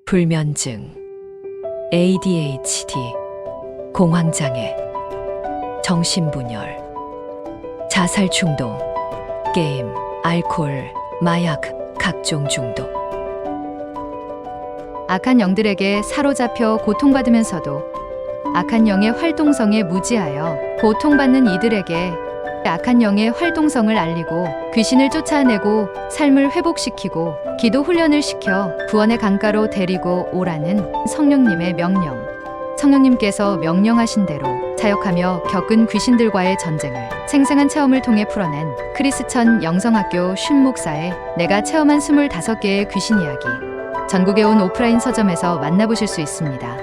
불면증, ADHD, 공황장애, 정신분열, 자살 충동, 게임, 알코올, 마약, 각종 중독. 악한 영들에게 사로잡혀 고통받으면서도 악한 영의 활동성에 무지하여 고통받는 이들에게 악한 영의 활동성을 알리고 귀신을 쫓아내고 삶을 회복시키고 기도 훈련을 시켜 구원의 강가로 데리고 오라는 성령님의 명령. 성령님께서 명령하신 대로 사역하며 겪은 귀신들과의 전쟁을 생생한 체험을 통해 풀어낸 크리스천 영성학교 슌 목사의 내가 체험한 25개의 귀신 이야기. 전국에 온 오프라인 서점에서 만나보실 수 있습니다.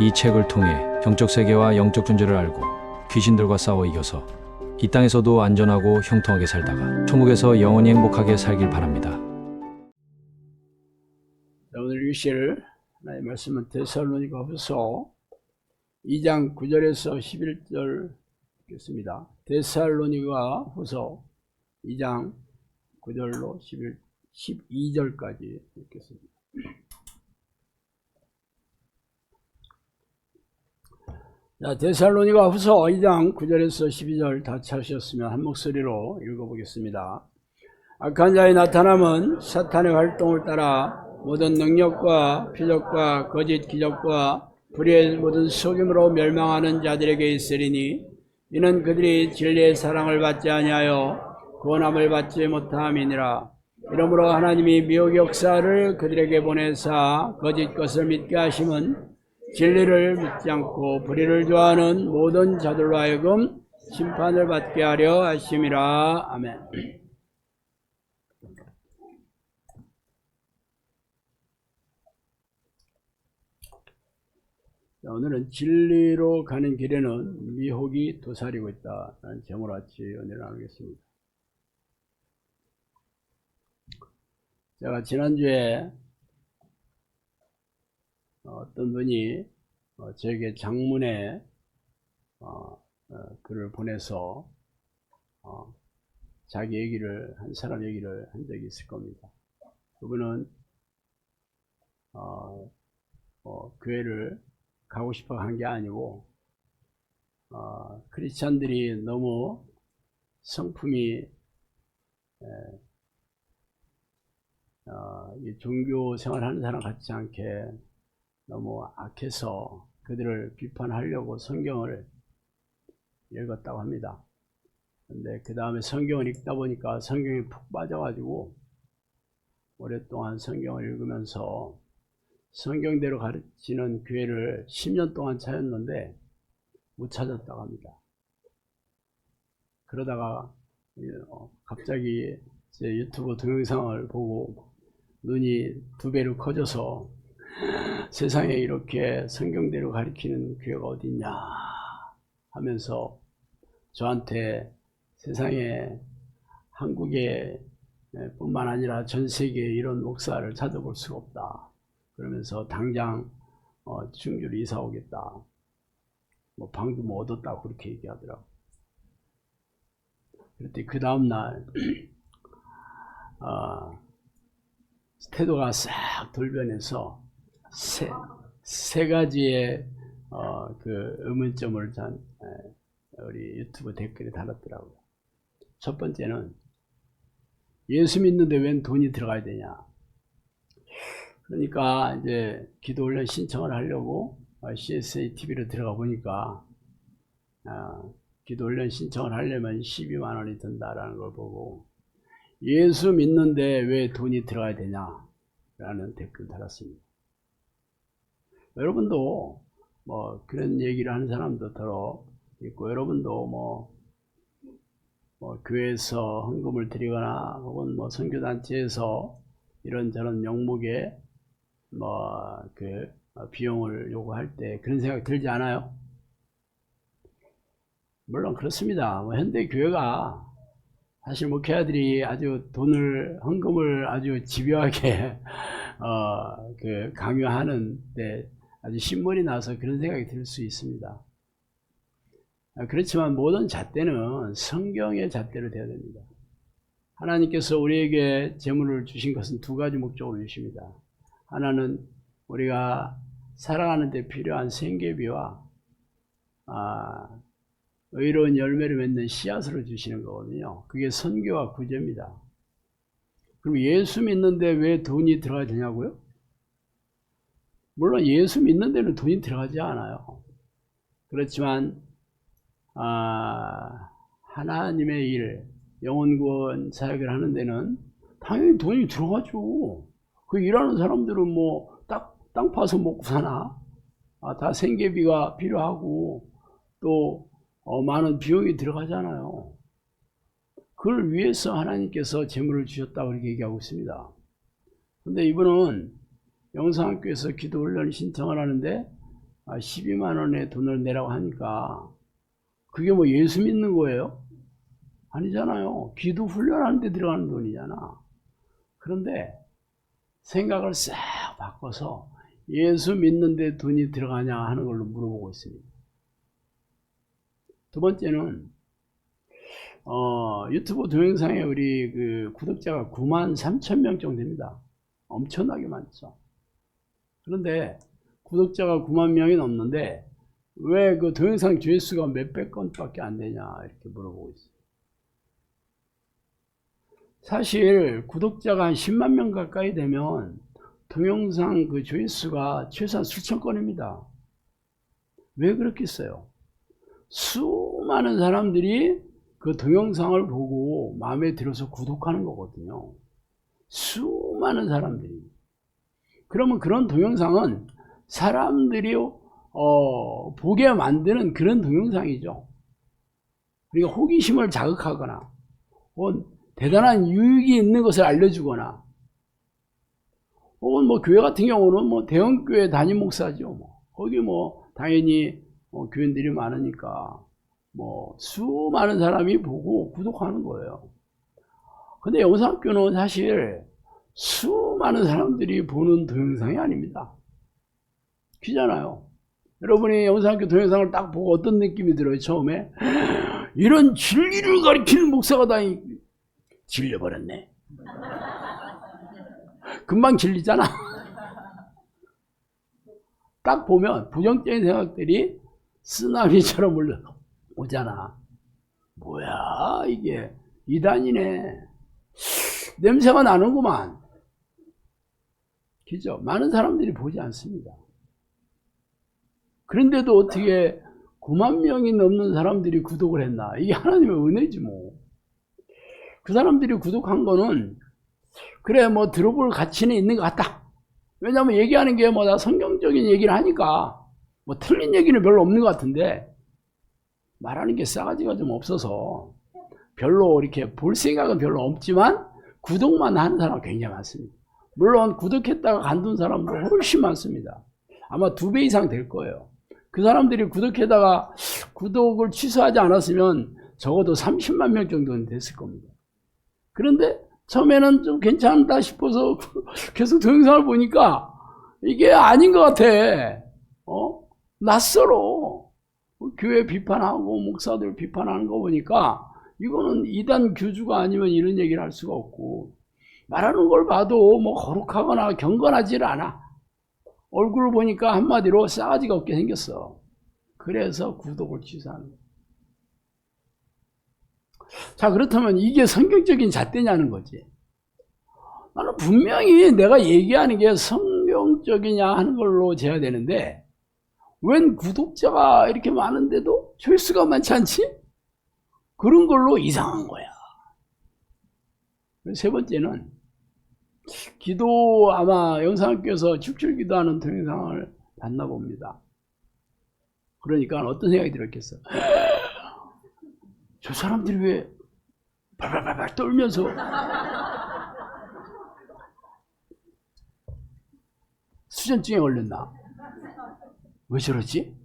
이 책을 통해 영적 세계와 영적 존재를 알고 귀신들과 싸워 이겨서 이 땅에서도 안전하고 형통하게 살다가 천국에서 영원히 행복하게 살길 바랍니다. 오늘 읽으실 하나님의 말씀은 데살로니가후서 2장 9절에서 11절 읽겠습니다. 데살로니가후서 2장 9절로 12절까지 읽겠습니다. 자, 데살로니가후서 2장 9절에서 12절 다 찾으셨으면 한 목소리로 읽어보겠습니다. 악한 자의 나타남은 사탄의 활동을 따라 모든 능력과 표적과 거짓 기적과 불의의 모든 속임으로 멸망하는 자들에게 있으리니 이는 그들이 진리의 사랑을 받지 아니하여 구원함을 받지 못함이니라. 이러므로 하나님이 미혹 역사를 그들에게 보내사 거짓 것을 믿게 하심은 진리를 믿지 않고 불의를 좋아하는 모든 자들로 하여금 심판을 받게 하려 하심이라. 아멘. 자, 오늘은 진리로 가는 길에는 미혹이 도사리고 있다는 제목으로 같이 은혜를 나누겠습니다. 제가 지난주에 어떤 분이 저에게 장문에 글을 보내서 자기 얘기를 한 사람 얘기를 한 적이 있을 겁니다. 그분은 교회를 가고 싶어 한 게 아니고 크리스찬들이 너무 성품이 이 종교 생활하는 사람 같지 않게 너무 악해서 그들을 비판하려고 성경을 읽었다고 합니다. 근데 그 다음에 성경을 읽다 보니까 성경에 푹 빠져가지고 오랫동안 성경을 읽으면서 성경대로 가르치는 교회를 10년 동안 찾았는데 못 찾았다고 합니다. 그러다가 갑자기 제 유튜브 동영상을 보고 눈이 2배로 커져서 세상에 이렇게 성경대로 가르치는 교회가 어딨냐 하면서 저한테 세상에 한국에 뿐만 아니라 전 세계에 이런 목사를 찾아볼 수가 없다. 그러면서 당장 충주로 이사 오겠다. 뭐 방도 뭐 얻었다고 그렇게 얘기하더라고. 그랬더니 그 다음날 태도가 싹 돌변해서 세 가지의 그 의문점을 우리 유튜브 댓글에 달았더라고요. 첫 번째는 예수 믿는데 웬 돈이 들어가야 되냐. 그러니까 이제 기도 훈련 신청을 하려고 CSA TV로 들어가 보니까 기도 훈련 신청을 하려면 12만 원이 든다라는 걸 보고 예수 믿는데 왜 돈이 들어가야 되냐라는 댓글 달았습니다. 여러분도 뭐 그런 얘기를 하는 사람도 더러 있고 여러분도 뭐 교회에서 헌금을 드리거나 혹은 뭐 선교단체에서 이런저런 명목에 그 비용을 요구할 때 그런 생각 들지 않아요? 물론 그렇습니다. 현대 교회가 사실 목회자들이 아주 헌금을 아주 집요하게 그 강요하는데 아주 신물이 나서 그런 생각이 들 수 있습니다. 그렇지만 모든 잣대는 성경의 잣대로 되어야 됩니다. 하나님께서 우리에게 재물을 주신 것은 두 가지 목적으로 주십니다. 하나는 우리가 살아가는 데 필요한 생계비와 의로운 열매를 맺는 씨앗으로 주시는 거거든요. 그게 선교와 구제입니다. 그럼 예수 믿는데 왜 돈이 들어가야 되냐고요? 물론 예수 믿는 데는 돈이 들어가지 않아요. 그렇지만 하나님의 일, 영혼구원 사역을 하는 데는 당연히 돈이 들어가죠. 그 일하는 사람들은 뭐 땅 파서 먹고 사나? 다 생계비가 필요하고 또 많은 비용이 들어가잖아요. 그걸 위해서 하나님께서 재물을 주셨다고 그렇게 얘기하고 있습니다. 근데 이분은 영상학교에서 기도훈련 신청을 하는데 12만 원의 돈을 내라고 하니까 그게 뭐 예수 믿는 거예요? 아니잖아요. 기도 훈련하는 데 들어가는 돈이잖아. 그런데 생각을 싹 바꿔서 예수 믿는 데 돈이 들어가냐 하는 걸로 물어보고 있습니다. 두 번째는 유튜브 동영상에 우리 그 구독자가 93,000명 정도 됩니다. 엄청나게 많죠. 그런데 구독자가 9만 명이 넘는데 왜 그 동영상 조회수가 몇백 건밖에 안 되냐 이렇게 물어보고 있어요. 사실 구독자가 한 10만 명 가까이 되면 동영상 그 조회수가 최소한 수천 건입니다. 왜 그렇겠어요? 수많은 사람들이 그 동영상을 보고 마음에 들어서 구독하는 거거든요. 수많은 사람들이. 그러면 그런 동영상은 사람들이 보게 만드는 그런 동영상이죠. 그러니까 호기심을 자극하거나 대단한 유익이 있는 것을 알려주거나 혹은 뭐 교회 같은 경우는 뭐 대형교회 담임 목사죠. 거기 뭐 당연히 교인들이 많으니까 뭐 수많은 사람이 보고 구독하는 거예요. 근데 영상학교는 사실 수많은 사람들이 보는 동영상이 아닙니다. 그잖아요. 여러분이 영상학교 동영상을 딱 보고 어떤 느낌이 들어요? 처음에 이런 진리를 가리키는 목사가 다니 질려버렸네. 금방 질리잖아. 딱 보면 부정적인 생각들이 쓰나미처럼 올라오잖아. 뭐야 이게 이단이네. 냄새가 나는구만. 그죠? 많은 사람들이 보지 않습니다. 그런데도 어떻게 9만 명이 넘는 사람들이 구독을 했나? 이게 하나님의 은혜지 뭐. 그 사람들이 구독한 거는 그래 뭐 들어볼 가치는 있는 것 같다. 왜냐하면 얘기하는 게 뭐 다 성경적인 얘기를 하니까 뭐 틀린 얘기는 별로 없는 것 같은데 말하는 게 싸가지가 좀 없어서 별로 이렇게 볼 생각은 별로 없지만 구독만 하는 사람은 굉장히 많습니다. 물론 구독했다가 간둔 사람도 훨씬 많습니다. 아마 2배 이상 될 거예요. 그 사람들이 구독했다가 구독을 취소하지 않았으면 적어도 30만 명 정도는 됐을 겁니다. 그런데 처음에는 좀 괜찮다 싶어서 계속 동영상을 보니까 이게 아닌 것 같아. 낯설어. 교회 비판하고 목사들 비판하는 거 보니까 이거는 이단 교주가 아니면 이런 얘기를 할 수가 없고 말하는 걸 봐도 뭐 거룩하거나 경건하지를 않아. 얼굴을 보니까 한마디로 싸가지가 없게 생겼어. 그래서 구독을 취소하는 거야. 자, 그렇다면 이게 성경적인 잣대냐는 거지. 나는 분명히 내가 얘기하는 게 성경적이냐 하는 걸로 재야 되는데 웬 구독자가 이렇게 많은데도 조회수가 많지 않지? 그런 걸로 이상한 거야. 세 번째는 기도 아마 영상학교에서 축출 기도하는 동영상을 봤나 봅니다. 그러니까 어떤 생각이 들었겠어? 저 사람들이 왜 발발발발 떨면서 수전증에 걸렸나? 왜 저러지?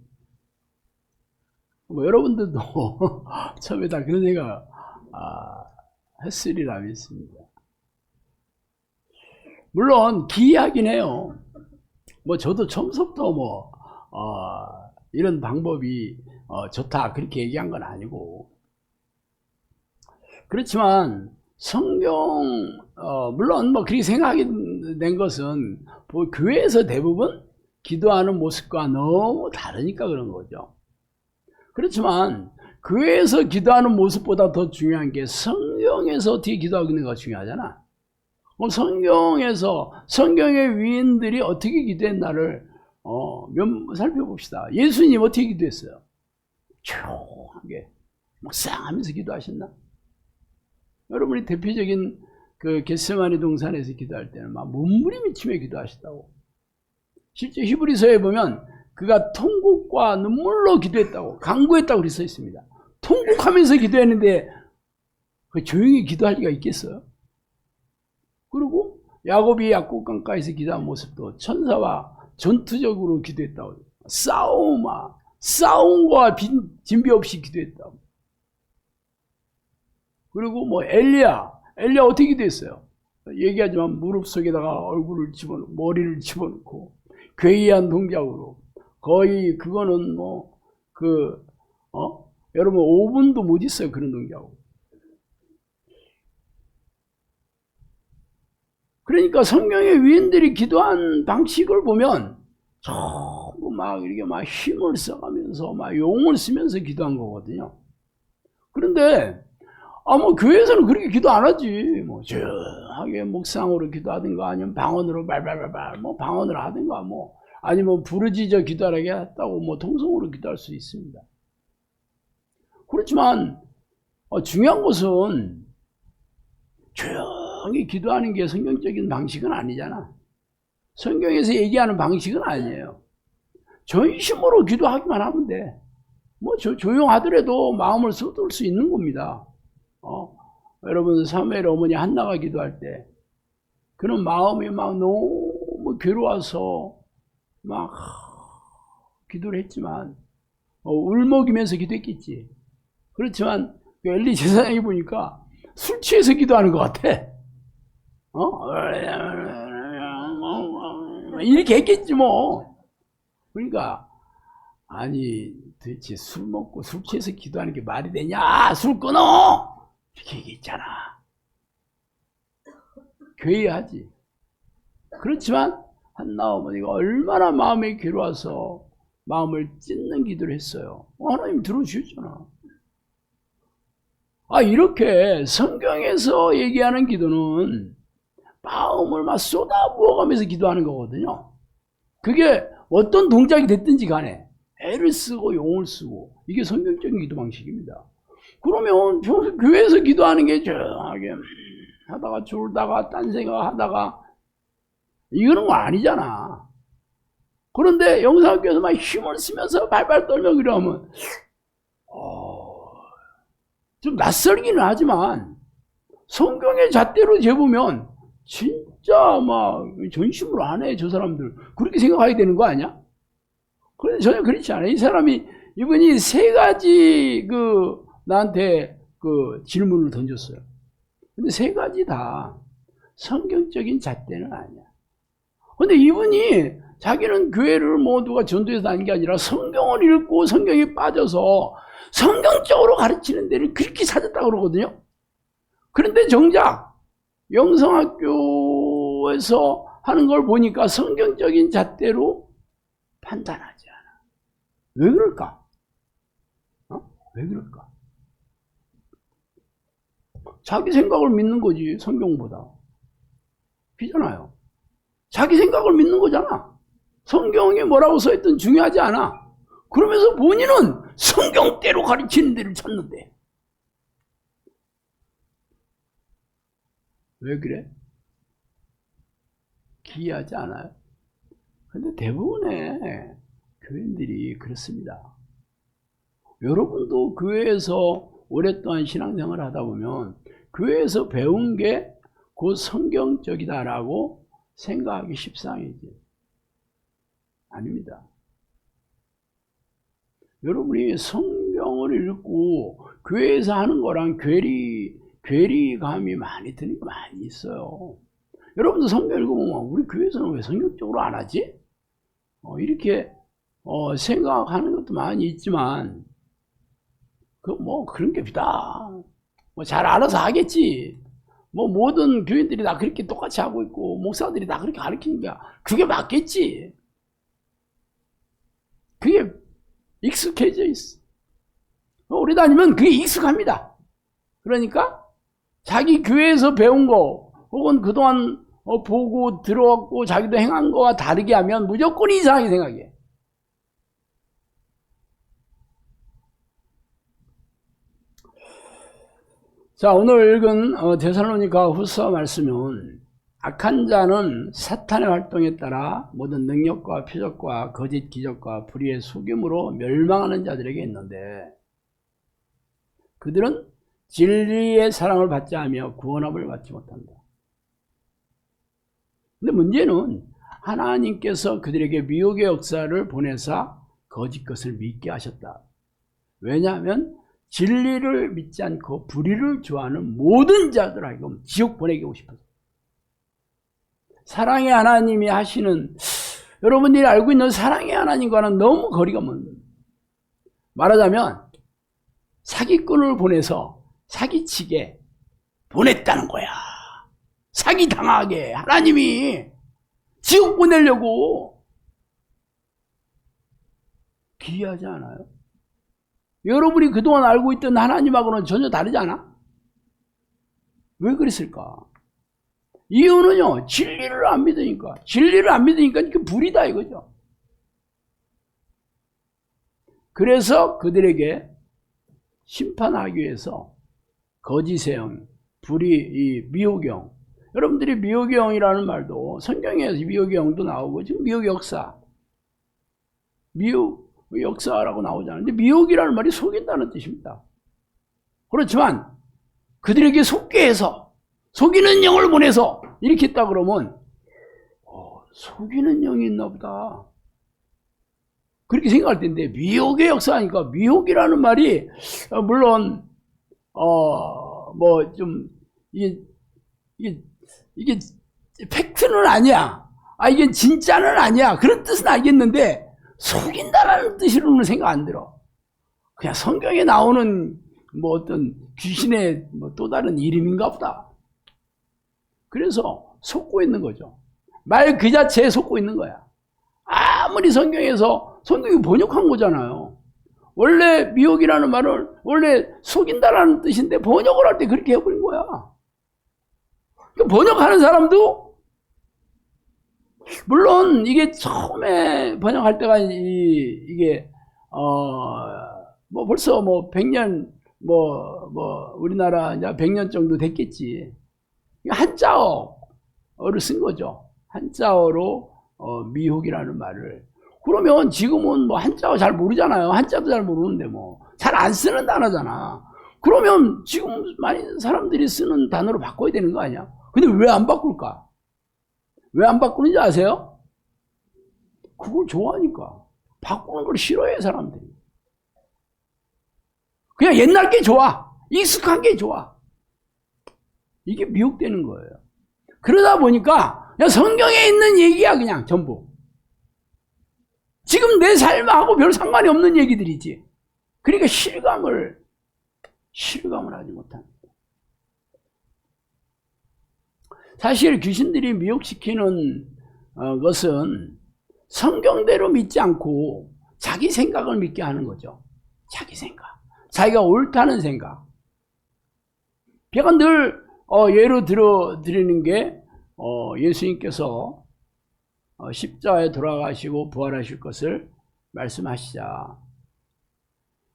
뭐 여러분들도 처음에 다 그런 생각 했으리라 믿습니다. 물론 기이하긴 해요. 뭐 저도 처음부터 뭐 이런 방법이 좋다 그렇게 얘기한 건 아니고 그렇지만 성경 물론 뭐 그렇게 생각하긴 잘못된 것은 교회에서 대부분 기도하는 모습과 너무 다르니까 그런 거죠. 그렇지만 교회에서 기도하는 모습보다 더 중요한 게 성경에서 어떻게 기도하고 있는가 중요하잖아. 그럼 성경에서 성경의 위인들이 어떻게 기도했나를 살펴봅시다. 예수님 어떻게 기도했어요? 조용하게 묵상하면서 기도하셨나? 여러분이 대표적인 그 겟세마네 동산에서 기도할 때는 막 몸부림이 치며 기도하셨다고. 실제 히브리서에 보면 그가 통곡과 눈물로 기도했다고, 간구했다고 그렇게 써 있습니다. 통곡하면서 기도했는데 그 조용히 기도할 리가 있겠어요? 그리고 야곱이 약곡강가에서 기도한 모습도 천사와 전투적으로 기도했다고. 싸움과 진비 없이 기도했다고. 그리고 뭐 엘리야 어떻게 기도했어요? 얘기하지만 무릎 속에다가 얼굴을 집어넣고 머리를 집어넣고 괴이한 동작으로 거의 그거는 여러분 5분도 못 있어요. 그런 동작으로. 그러니까 성경의 위인들이 기도한 방식을 보면 전부 막 이렇게 막 힘을 써가면서 막 용을 쓰면서 기도한 거거든요. 그런데 교회에서는 그렇게 기도 안 하지. 조용하게 묵상으로 기도하든가 아니면 방언으로 발발발발 방언을 하든가 아니면 부르짖어 기도하게 했다고 통성으로 기도할 수 있습니다. 그렇지만 중요한 것은 조용히 기도하는 게 성경적인 방식은 아니잖아. 성경에서 얘기하는 방식은 아니에요. 전심으로 기도하기만 하면 돼. 조용하더라도 마음을 쏟을 수 있는 겁니다. 여러분 사무엘 어머니 한나가 기도할 때 그런 마음이 막 너무 괴로워서 막 기도를 했지만 울먹이면서 기도했겠지. 그렇지만 엘리 제사장이 보니까 술 취해서 기도하는 것 같아. 이렇게 했겠지 뭐. 그러니까 아니 도대체 술 먹고 술 취해서 기도하는 게 말이 되냐? 술 끊어! 이렇게 얘기했잖아. 괴이하지. 그렇지만 한나 어머니가 얼마나 마음이 괴로워서 마음을 찢는 기도를 했어요. 하나님 들어주셨잖아. 이렇게 성경에서 얘기하는 기도는 마음을 막 쏟아부어가면서 기도하는 거거든요. 그게 어떤 동작이 됐든지 간에 애를 쓰고 용을 쓰고 이게 성경적인 기도 방식입니다. 그러면 평소 교회에서 기도하는 게 조용하게 하다가 졸다가 딴 생각하다가 이거는 거 아니잖아. 그런데 영상학교에서 막 힘을 쓰면서 발발 떨며 그러면 좀 낯설기는 하지만 성경의 잣대로 재보면 진짜 막 전심으로 안 해, 저 사람들. 그렇게 생각해야 되는 거 아니야? 그런데 전혀 그렇지 않아요. 이분이 세 가지 나한테 질문을 던졌어요. 근데 세 가지 다 성경적인 잣대는 아니야. 근데 이분이 자기는 교회를 누가 전도해서 다닌 게 아니라 성경을 읽고 성경에 빠져서 성경적으로 가르치는 데를 그렇게 찾았다고 그러거든요. 그런데 정작 영성학교에서 하는 걸 보니까 성경적인 잣대로 판단하지 않아. 왜 그럴까? 왜 그럴까? 자기 생각을 믿는 거지, 성경보다. 그잖아요. 자기 생각을 믿는 거잖아. 성경에 뭐라고 써있든 중요하지 않아. 그러면서 본인은 성경대로 가르치는 데를 찾는데. 왜 그래? 기이하지 않아요? 근데 대부분의 교인들이 그렇습니다. 여러분도 교회에서 오랫동안 신앙생활을 하다 보면 교회에서 배운 게 곧 성경적이다라고 생각하기 십상이지. 아닙니다. 여러분이 성경을 읽고 교회에서 하는 거랑 괴리감이 많이 드는 게 많이 있어요. 여러분도 성경 읽어보면 우리 교회에서는 왜 성경적으로 안 하지? 이렇게 생각하는 것도 많이 있지만 그런 게 없다. 잘 알아서 하겠지. 뭐 모든 교인들이 다 그렇게 똑같이 하고 있고 목사들이 다 그렇게 가르치니까 그게 맞겠지. 그게 익숙해져 있어. 오래 다니면 그게 익숙합니다. 그러니까 자기 교회에서 배운 거 혹은 그동안 보고 들어왔고 자기도 행한 거와 다르게 하면 무조건 이상하게 생각해. 자, 오늘 읽은 데살로니가 후서 말씀은 악한 자는 사탄의 활동에 따라 모든 능력과 표적과 거짓 기적과 불의의 속임으로 멸망하는 자들에게 있는데 그들은 진리의 사랑을 받지 않으며 구원함을 받지 못한다. 근데 문제는 하나님께서 그들에게 미혹의 역사를 보내사 거짓 것을 믿게 하셨다. 왜냐하면 진리를 믿지 않고 불의를 좋아하는 모든 자들에게 지옥 보내고 싶어서. 사랑의 하나님이 하시는, 여러분들이 알고 있는 사랑의 하나님과는 너무 거리가 먼, 말하자면 사기꾼을 보내서 사기치게 보냈다는 거야. 사기당하게 하나님이 지옥 보내려고. 기이하지 않아요? 여러분이 그동안 알고 있던 하나님하고는 전혀 다르지 않아? 왜 그랬을까? 이유는요, 진리를 안 믿으니까. 진리를 안 믿으니까 그 불이다 이거죠. 그래서 그들에게 심판하기 위해서 거짓의 영, 불의, 미혹의 영. 여러분들이 미혹의 영이라는 말도 성경에서 미혹의 영도 나오고 지금 미혹의 역사, 미혹 역사라고 나오잖아요. 근데 미혹이라는 말이 속인다는 뜻입니다. 그렇지만 그들에게 속게 해서 속이는 영을 보내서 이렇게 했다 그러면 속이는 영이 있나 보다 그렇게 생각할 텐데, 미혹의 역사니까 미혹이라는 말이 물론 뭐 좀 이게 팩트는 아니야. 이게 진짜는 아니야. 그런 뜻은 알겠는데 속인다라는 뜻으로는 생각 안 들어. 그냥 성경에 나오는 뭐 어떤 귀신의 뭐 또 다른 이름인가 보다. 그래서 속고 있는 거죠. 말 그 자체에 속고 있는 거야. 아무리 성경에서, 성경이 번역한 거잖아요. 원래 미혹이라는 말은 원래 속인다라는 뜻인데 번역을 할 때 그렇게 해버린 거야. 그러니까 번역하는 사람도 물론 이게 처음에 번역할 때가 이게 뭐 벌써 뭐 100년 뭐 우리나라 이제 100년 정도 됐겠지. 한자어를 쓴 거죠. 한자어로 미혹이라는 말을. 그러면 지금은 뭐 한자어 잘 모르잖아요. 한자도 잘 모르는데 뭐 잘 안 쓰는 단어잖아. 그러면 지금 많이 사람들이 쓰는 단어로 바꿔야 되는 거 아니야? 근데 왜 안 바꿀까? 왜 안 바꾸는지 아세요? 그걸 좋아하니까. 바꾸는 걸 싫어해 사람들이. 그냥 옛날 게 좋아. 익숙한 게 좋아. 이게 미혹되는 거예요. 그러다 보니까 그냥 성경에 있는 얘기야 그냥 전부. 지금 내 삶하고 별 상관이 없는 얘기들이지. 그러니까 실감을 하지 못합니다. 사실 귀신들이 미혹시키는 것은 성경대로 믿지 않고 자기 생각을 믿게 하는 거죠. 자기 생각. 자기가 옳다는 생각. 제가 늘 예로 드리는 게 예수님께서 십자가에 돌아가시고 부활하실 것을 말씀하시자.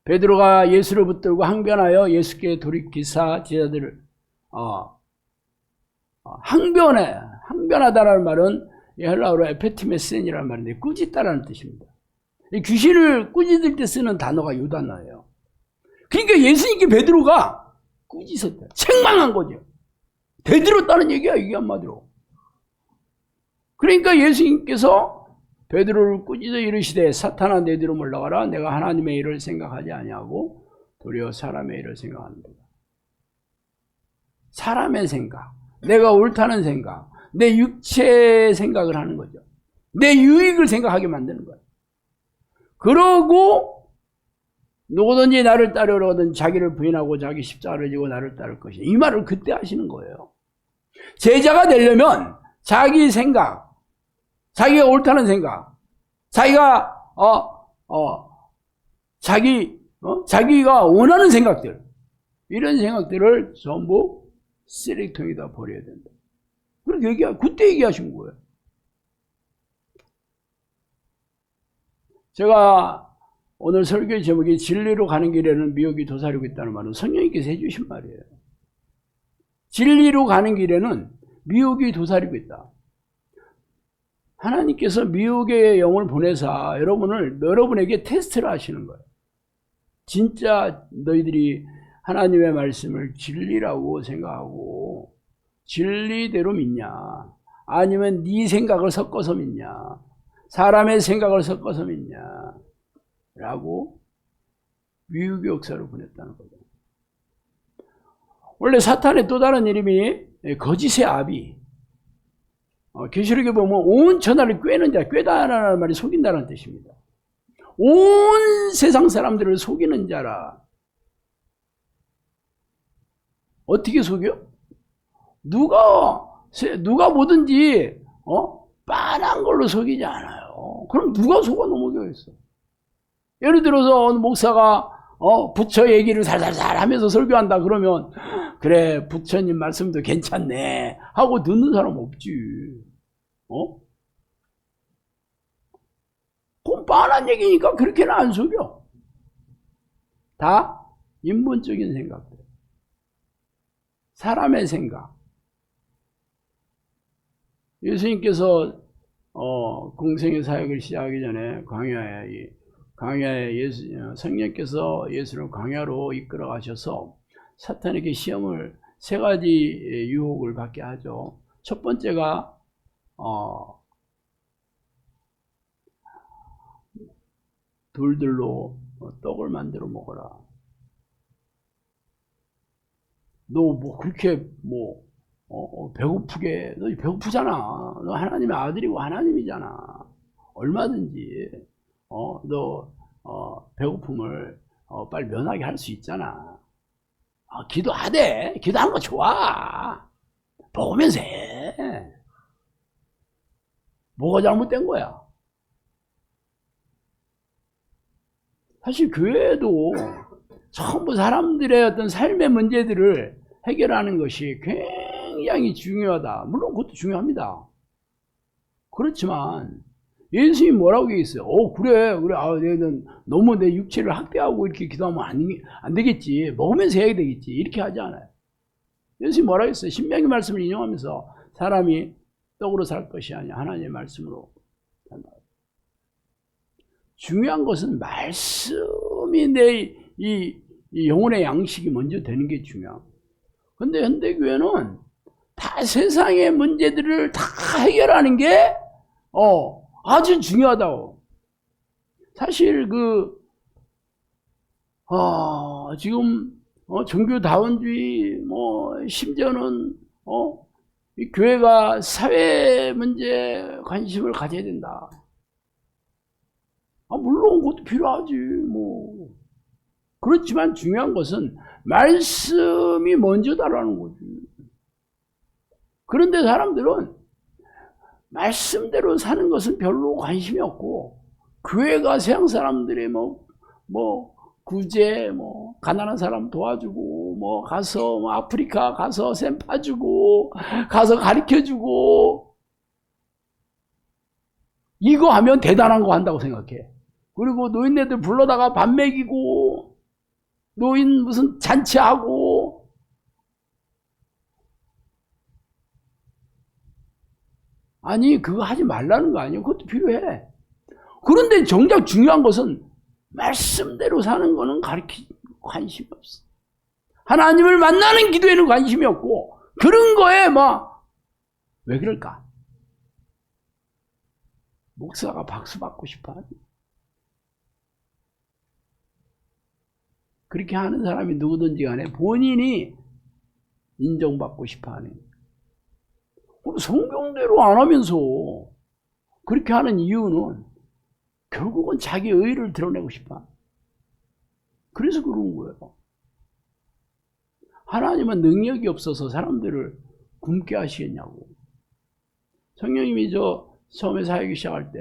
베드로가 예수를 붙들고 항변하여 예수께 돌이키사 제자들을 항변하다라는 말은 헬라어로 에페티메센이라는 말인데 꾸짖다라는 뜻입니다. 귀신을 꾸짖을 때 쓰는 단어가 이 단어예요. 그러니까 예수님께 베드로가 꾸짖었다. 책망한 거죠. 대들었다는 얘기야 이게 한마디로. 그러니까 예수님께서 베드로를 꾸짖어 이르시되 사탄아 내 뒤로 물러가라. 내가 하나님의 일을 생각하지 아니하고 도리어 사람의 일을 생각하는다. 사람의 생각, 내가 옳다는 생각, 내 육체의 생각을 하는 거죠. 내 유익을 생각하게 만드는 거예요. 그러고 누구든지 나를 따르려거든 자기를 부인하고 자기 십자가를 지고 나를 따를 것이다. 이 말을 그때 하시는 거예요. 제자가 되려면 자기 생각, 자기가 옳다는 생각, 자기가 자기가 원하는 생각들, 이런 생각들을 전부 쓰레기통에다 버려야 된다. 그렇게 그때 얘기하신 거예요. 제가 오늘 설교의 제목이 진리로 가는 길에는 미혹이 도사리고 있다는 말은 성령님께서 해주신 말이에요. 진리로 가는 길에는 미혹이 도사리고 있다. 하나님께서 미혹의 영을 보내사 여러분에게 테스트를 하시는 거예요. 진짜 너희들이 하나님의 말씀을 진리라고 생각하고 진리대로 믿냐, 아니면 네 생각을 섞어서 믿냐, 사람의 생각을 섞어서 믿냐 라고 미혹의 역사를 보냈다는 거죠. 원래 사탄의 또 다른 이름이 거짓의 아비. 계시록에 보면 온 천하를 꿰는 자, 꿰다라는 말이 속인다는 뜻입니다. 온 세상 사람들을 속이는 자라. 어떻게 속여? 누가 뭐든지 빤한 걸로 속이지 않아요. 그럼 누가 속아 넘어가겠어? 예를 들어서 어느 목사가 부처 얘기를 살살살 하면서 설교한다 그러면 그래 부처님 말씀도 괜찮네 하고 듣는 사람 없지. 그건 뻔한 얘기니까 그렇게는 안 속여. 다 인본적인 생각들, 사람의 생각. 예수님께서 공생의 사역을 시작하기 전에 광야에 성령께서 예수를 광야로 이끌어 가셔서 사탄에게 시험을 세 가지 유혹을 받게 하죠. 첫 번째가 돌들로 떡을 만들어 먹어라. 너 뭐 그렇게 배고프게, 너 배고프잖아. 너 하나님의 아들이고 하나님이잖아. 얼마든지 너 배고픔을 빨리 면하게 할 수 있잖아. 기도하되, 기도하는 거 좋아. 먹으면서 해. 뭐가 잘못된 거야? 사실 교회도 전부 사람들의 어떤 삶의 문제들을 해결하는 것이 굉장히 중요하다. 물론 그것도 중요합니다. 그렇지만 예수님이 뭐라고 얘기했어요? 그래. 너는 너무 내 육체를 학대하고 이렇게 기도하면 안 되겠지. 먹으면서 해야 되겠지. 이렇게 하지 않아요. 예수님이 뭐라고 했어요? 신명기 말씀을 인용하면서 사람이 떡으로 살 것이 아니야 하나님의 말씀으로 산다. 중요한 것은 말씀이 이 영혼의 양식이 먼저 되는 게 중요한. 근데 현대교회는 다 세상의 문제들을 다 해결하는 게 아주 중요하다고. 사실 지금 종교다원주의 심지어는 이 교회가 사회 문제에 관심을 가져야 된다. 물론 그것도 필요하지 그렇지만 중요한 것은 말씀이 먼저다라는 거지. 그런데 사람들은 말씀대로 사는 것은 별로 관심이 없고, 교회가 세상 사람들의 구제, 가난한 사람 도와주고, 가서 아프리카 가서 샘 파주고, 가서 가르쳐주고, 이거 하면 대단한 거 한다고 생각해. 그리고 노인네들 불러다가 밥 먹이고, 노인 무슨 잔치하고, 아니 그거 하지 말라는 거 아니에요. 그것도 필요해. 그런데 정작 중요한 것은 말씀대로 사는 거는 관심이 없어. 하나님을 만나는 기도에는 관심이 없고, 그런 거에 왜 그럴까? 목사가 박수 받고 싶어 하니? 그렇게 하는 사람이 누구든지 간에 본인이 인정받고 싶어 하는. 그럼 성경대로 안 하면서 그렇게 하는 이유는 결국은 자기 의의를 드러내고 싶어. 그래서 그런 거예요. 하나님은 능력이 없어서 사람들을 굶게 하시겠냐고. 성령님이 저 처음에 사역이 시작할 때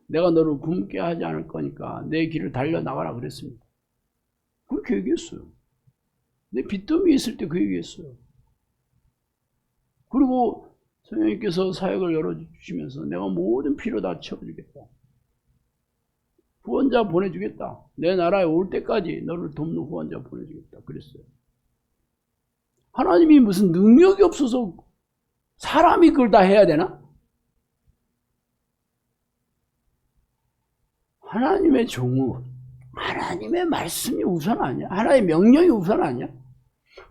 내가 너를 굶게 하지 않을 거니까 내 길을 달려나가라 그랬습니다. 그렇게 얘기했어요. 내 빚더미 있을 때 그 얘기했어요. 그리고 성령님께서 사역을 열어주시면서 내가 모든 필요 다 채워주겠다. 후원자 보내주겠다. 내 나라에 올 때까지 너를 돕는 후원자 보내주겠다. 그랬어요. 하나님이 무슨 능력이 없어서 사람이 그걸 다 해야 되나? 하나님의 종은 하나님의 말씀이 우선 아니야? 하나님의 명령이 우선 아니야?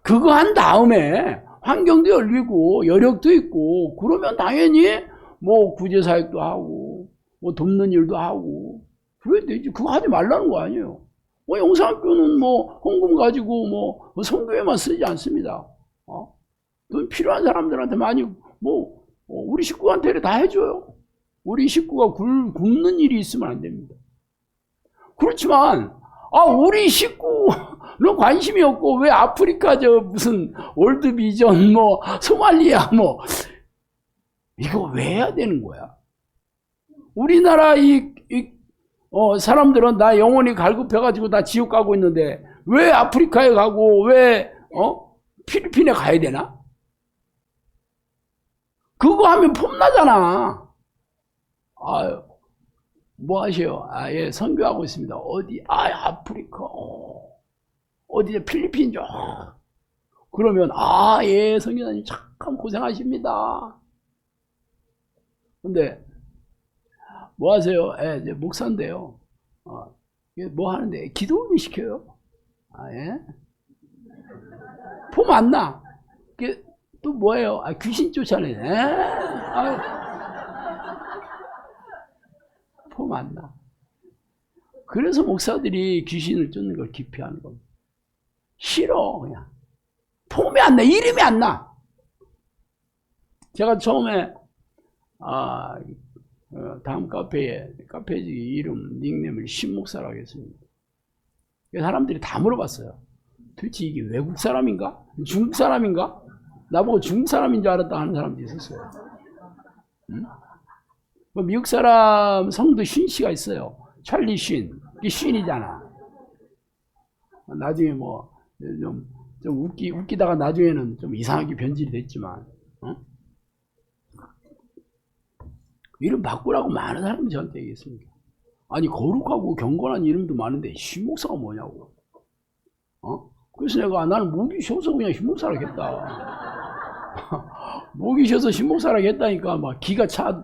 그거 한 다음에 환경도 열리고 여력도 있고 그러면 당연히 뭐 구제사역도 하고 뭐 돕는 일도 하고 그래야 되지. 그거 하지 말라는 거 아니에요. 뭐 영상학교는 뭐 헌금 가지고 뭐 선교에만 쓰지 않습니다. 돈 필요한 사람들한테 많이 우리 식구한테 다 해줘요. 우리 식구가 굶는 일이 있으면 안 됩니다. 그렇지만 우리 식구는 관심이 없고 왜 아프리카 저 무슨 월드비전 뭐 소말리아 뭐 이거 왜 해야 되는 거야? 우리나라 사람들은 나 영혼이 갈급해가지고 다 지옥 가고 있는데 왜 아프리카에 가고 왜 필리핀에 가야 되나? 그거 하면 폼나잖아. 아유, 뭐 하세요? 예, 선교하고 있습니다. 어디? 아프리카. 어디? 필리핀이죠. 그러면, 예, 선교사님 참 고생하십니다. 근데, 뭐 하세요? 예, 이제 목사인데요. 뭐 하는데? 기도를 시켜요. 예? 폼 안 나. 또 뭐예요? 귀신 쫓아내네. 폼 안 나. 그래서 목사들이 귀신을 쫓는 걸 기피하는 겁니다. 싫어, 그냥. 폼이 안 나. 이름이 안 나. 제가 처음에, 다음 카페 이름, 닉네임을 신목사라고 했습니다. 사람들이 다 물어봤어요. 도대체 이게 외국 사람인가? 중국 사람인가? 나보고 중국 사람인 줄 알았다 하는 사람도 있었어요. 응? 미국 사람 성도 쉰 씨가 있어요. 찰리 쉰. 이게 쉰이잖아. 나중에 좀 웃기다가 나중에는 좀 이상하게 변질이 됐지만, 이름 바꾸라고 많은 사람이 저한테 얘기했습니다. 아니, 거룩하고 경건한 이름도 많은데, 신목사가 뭐냐고. 그래서 내가 나는 목이 쉬어서 그냥 신목사라 했다. 목이 쉬어서 신목사라 했다니까 막 기가 차.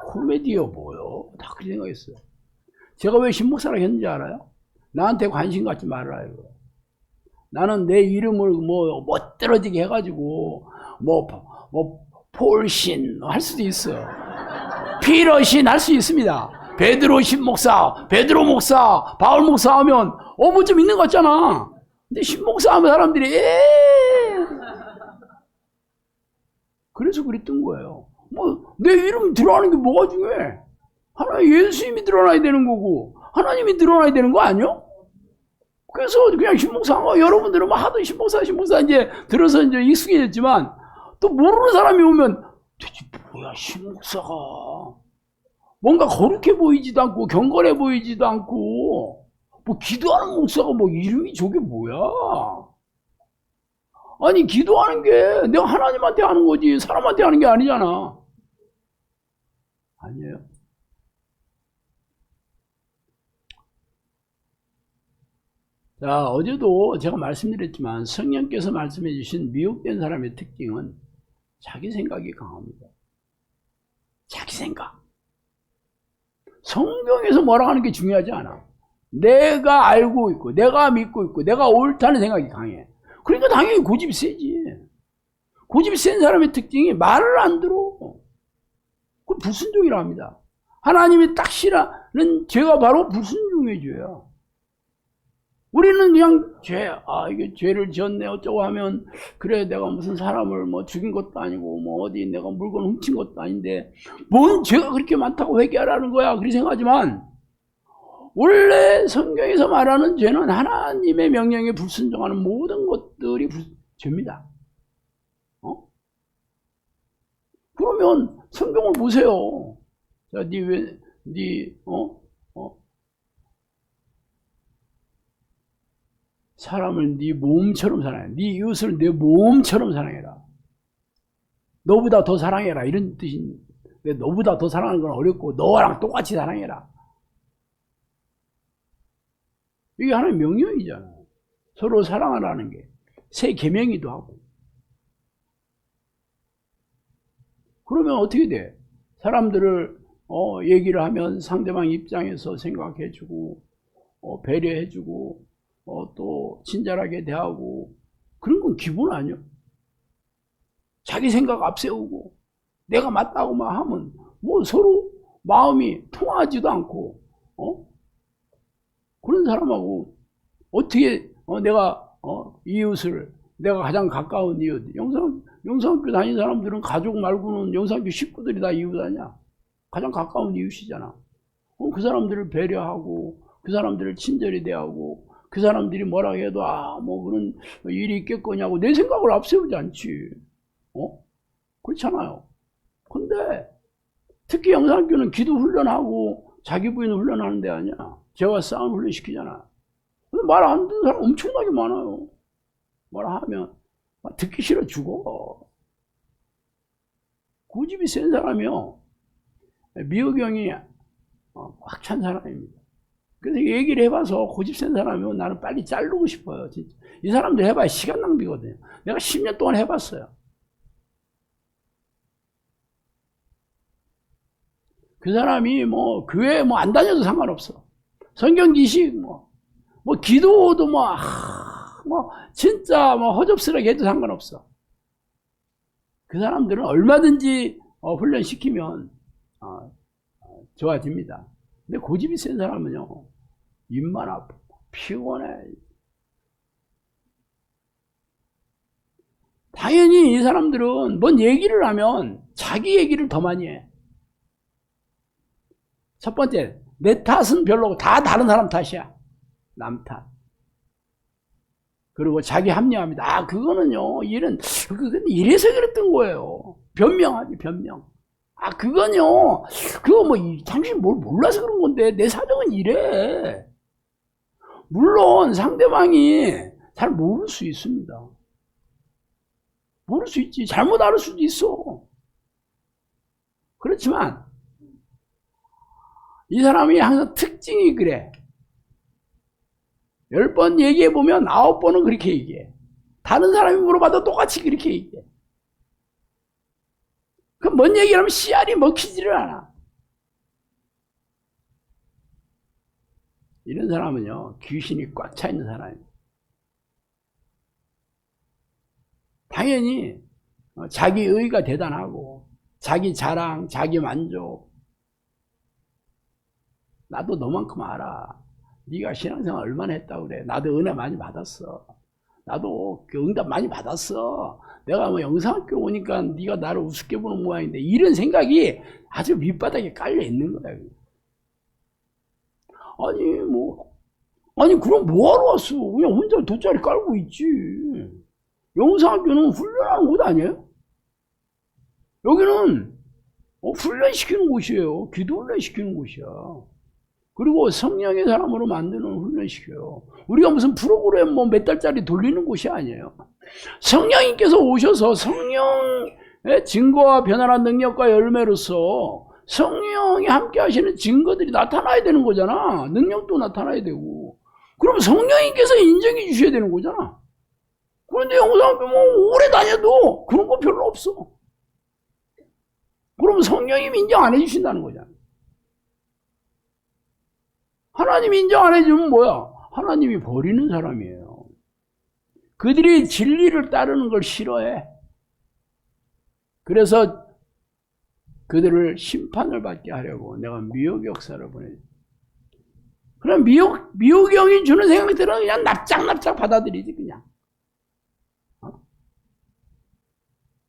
코미디요 뭐요? 다 그렇게 생각했어요. 제가 왜 신목사라 했는지 알아요? 나한테 관심 갖지 말아요. 나는 내 이름을 멋들어지게 해가지고 폴신 할 수도 있어. 피러신 할 수 있습니다. 베드로 신목사, 베드로 목사, 바울 목사 하면 뭐 좀 있는 것 같잖아. 근데 신목사 하면 사람들이 그래서 그랬던 거예요. 내 이름 드러나는 게 뭐가 중요해? 하나님 예수님이 드러나야 되는 거고 하나님이 드러나야 되는 거 아니요? 그래서 그냥 신목사, 여러분들은 하도 신목사 이제 들어서 이제 익숙해졌지만 또 모르는 사람이 오면 대체 뭐야 신목사가 뭔가 거룩해 보이지도 않고 경건해 보이지도 않고 기도하는 목사가 이름이 저게 뭐야? 아니 기도하는 게 내가 하나님한테 하는 거지 사람한테 하는 게 아니잖아. 아니에요. 자, 어제도 제가 말씀드렸지만 성령께서 말씀해 주신 미혹된 사람의 특징은 자기 생각이 강합니다. 자기 생각. 성경에서 뭐라고 하는 게 중요하지 않아. 내가 알고 있고 내가 믿고 있고 내가 옳다는 생각이 강해. 그러니까 당연히 고집이 세지. 고집이 센 사람의 특징이 말을 안 들어. 그건 불순종이라 합니다. 하나님이 딱 싫어하는 죄가 바로 불순종의 죄야. 우리는 그냥 이게 죄를 지었네 어쩌고 하면 그래 내가 무슨 사람을 죽인 것도 아니고 어디 내가 물건 훔친 것도 아닌데 뭔 죄가 그렇게 많다고 회개하라는 거야 그렇게 생각하지만 원래 성경에서 말하는 죄는 하나님의 명령에 불순종하는 모든 것들이 죄입니다. 그러면 성경을 보세요. 자, 사람을 네 몸처럼 사랑해. 네 이웃을 내 몸처럼 사랑해라. 너보다 더 사랑해라. 이런 뜻인데, 너보다 더 사랑하는 건 어렵고 너랑 똑같이 사랑해라. 이게 하나의 명령이잖아. 서로 사랑하라는 게 새 계명이기도 하고. 그러면 어떻게 돼? 사람들을 얘기를 하면 상대방 입장에서 생각해주고 배려해주고 또 친절하게 대하고, 그런 건 기본 아니야? 자기 생각 앞세우고 내가 맞다고만 하면 뭐 서로 마음이 통하지도 않고 그런 사람하고 어떻게 내가 이웃을, 내가 가장 가까운 이웃, 영상학교 다니는 사람들은 가족 말고는 영상학교 식구들이 다 이웃 아니야? 가장 가까운 이웃이잖아. 그 사람들을 배려하고 그 사람들을 친절히 대하고 그 사람들이 뭐라 해도 뭐 그런 일이 있겠거냐고 내 생각을 앞세우지 않지. 그렇잖아요. 근데 특히 영상학교는 기도 훈련하고 자기 부인 훈련하는 데 아니야. 죄와 싸움 훈련시키잖아. 근데 말 안 듣는 사람 엄청나게 많아요. 말하면 듣기 싫어 죽어. 고집이 센 사람이요, 미호경이 꽉 찬 사람입니다. 그래서 얘기를 해봐서 고집 센 사람이면 나는 빨리 자르고 싶어요. 진짜. 이 사람들 해봐야 시간 낭비거든요. 내가 10년 동안 해봤어요. 그 사람이 뭐 교회 뭐 안 다녀도 상관없어. 성경 지식 뭐 기도도 진짜 허접스럽게 해도 상관없어. 그 사람들은 얼마든지 훈련시키면 좋아집니다. 근데 고집이 센 사람은요, 입만 아프고 피곤해. 당연히 이 사람들은 뭔 얘기를 하면 자기 얘기를 더 많이 해. 첫 번째, 내 탓은 별로고 다 다른 사람 탓이야. 남 탓. 그리고 자기 합리화합니다. 그거는요, 이래서 그랬던 거예요. 변명하지, 변명. 그거는요, 당신 뭘 몰라서 그런 건데, 내 사정은 이래. 물론, 상대방이 잘 모를 수 있습니다. 모를 수 있지. 잘못 알을 수도 있어. 그렇지만, 이 사람이 항상 특징이 그래. 10번 얘기해보면 9번은 그렇게 얘기해. 다른 사람이 물어봐도 똑같이 그렇게 얘기해. 그럼 뭔 얘기를 하면 씨알이 먹히지를 않아. 이런 사람은요, 귀신이 꽉 차 있는 사람입니다. 당연히 자기 의의가 대단하고 자기 자랑, 자기 만족. 나도 너만큼 알아. 네가 신앙생활 얼마나 했다고 그래. 나도 은혜 많이 받았어. 나도 응답 많이 받았어. 내가 영상학교 오니까 네가 나를 우습게 보는 모양인데, 이런 생각이 아주 밑바닥에 깔려 있는 거야. 아니 그럼 뭐하러 왔어? 그냥 혼자 돗자리 깔고 있지. 영상학교는 훈련하는 곳 아니에요? 여기는 훈련시키는 곳이에요. 기도 훈련시키는 곳이야. 그리고 성령의 사람으로 만드는 훈련시켜요. 우리가 무슨 프로그램 몇 달짜리 돌리는 곳이 아니에요. 성령님께서 오셔서 성령의 증거와 변화란 능력과 열매로서 성령이 함께 하시는 증거들이 나타나야 되는 거잖아. 능력도 나타나야 되고. 그럼 성령님께서 인정해 주셔야 되는 거잖아. 그런데 영상학교 오래 다녀도 그런 거 별로 없어. 그럼 성령님이 인정 안 해주신다는 거잖아. 하나님이 인정 안 해주면 뭐야? 하나님이 버리는 사람이에요. 그들이 진리를 따르는 걸 싫어해. 그래서 그들을 심판을 받게 하려고 내가 미혹 역사를 보내줘. 그럼 미혹형이 주는 생각들은 그냥 납작납작 받아들이지, 그냥.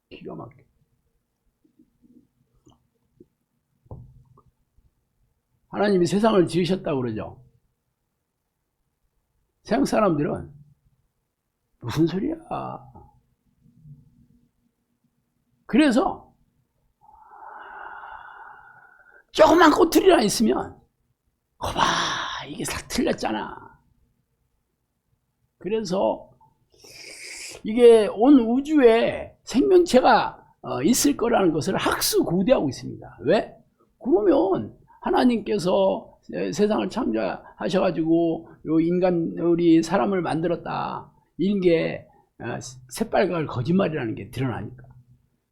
기가 막혀. 하나님이 세상을 지으셨다고 그러죠. 세상 사람들은 무슨 소리야. 그래서 조그만 꼬투리나 있으면 거봐 이게 싹 틀렸잖아. 그래서 이게 온 우주에 생명체가 있을 거라는 것을 학수고대하고 있습니다. 왜? 그러면 하나님께서 세상을 창조하셔가지고 요 인간 우리 사람을 만들었다 이런 게 새빨간 거짓말이라는 게 드러나니까.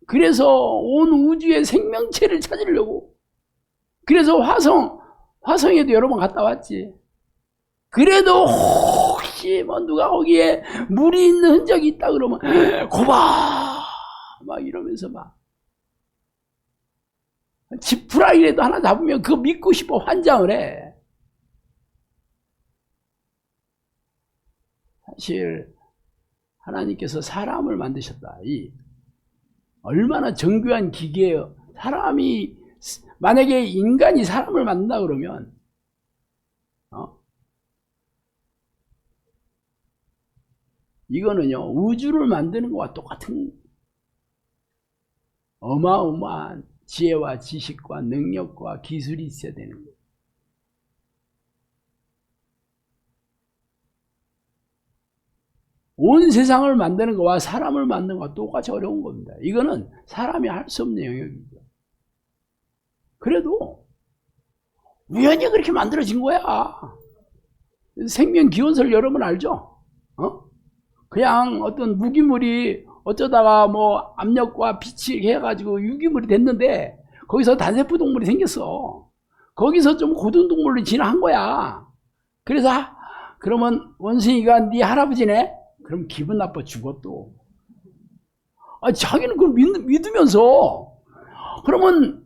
그래서 온 우주의 생명체를 찾으려고. 그래서 화성에도 여러 번 갔다 왔지. 그래도 혹시 뭐 누가 거기에 물이 있는 흔적이 있다 그러면 고봐 막 이러면서 막 지푸라기라도 하나 잡으면 그거 믿고 싶어 환장을 해. 사실 하나님께서 사람을 만드셨다. 이 얼마나 정교한 기계예요. 사람이 만약에 인간이 사람을 만든다 그러면 이거는요 우주를 만드는 것과 똑같은 어마어마한 지혜와 지식과 능력과 기술이 있어야 되는 거예요. 온 세상을 만드는 것과 사람을 만드는 것과 똑같이 어려운 겁니다. 이거는 사람이 할 수 없는 영역이죠. 그래도 우연히 그렇게 만들어진 거야. 생명 기원설 여러분 알죠? 그냥 어떤 무기물이 어쩌다가 뭐 압력과 빛이 해가지고 유기물이 됐는데 거기서 단세포 동물이 생겼어. 거기서 좀 고등 동물로 진화한 거야. 그래서 그러면 원숭이가 네 할아버지네? 그럼 기분 나빠 죽어 또. 자기는 그걸 믿으면서 그러면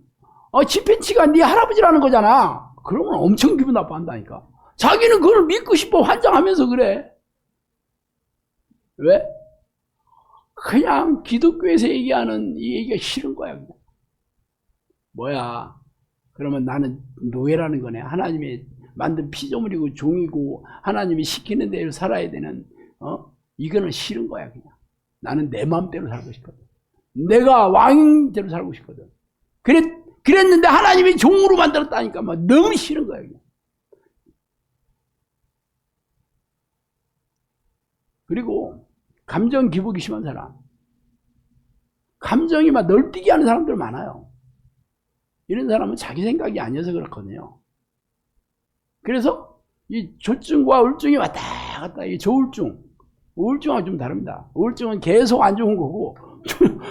침팬지가 네 할아버지라는 거잖아. 그러면 엄청 기분 나빠한다니까. 자기는 그걸 믿고 싶어 환장하면서 그래. 왜? 그냥 기독교에서 얘기하는 이 얘기가 싫은 거야. 그냥. 뭐야? 그러면 나는 노예라는 거네. 하나님의 만든 피조물이고 종이고 하나님이 시키는 대로 살아야 되는 이거는 싫은 거야. 그냥. 나는 내 마음대로 살고 싶거든. 내가 왕대로 살고 싶거든. 그랬는데 하나님이 종으로 만들었다니까 막 너무 싫은 거야. 그냥. 그리고 감정 기복이 심한 사람, 감정이 막 널뛰게 하는 사람들 많아요. 이런 사람은 자기 생각이 아니어서 그렇거든요. 그래서 이 조증과 우울증이 왔다 갔다. 이 조울증, 우울증하고 좀 다릅니다. 우울증은 계속 안 좋은 거고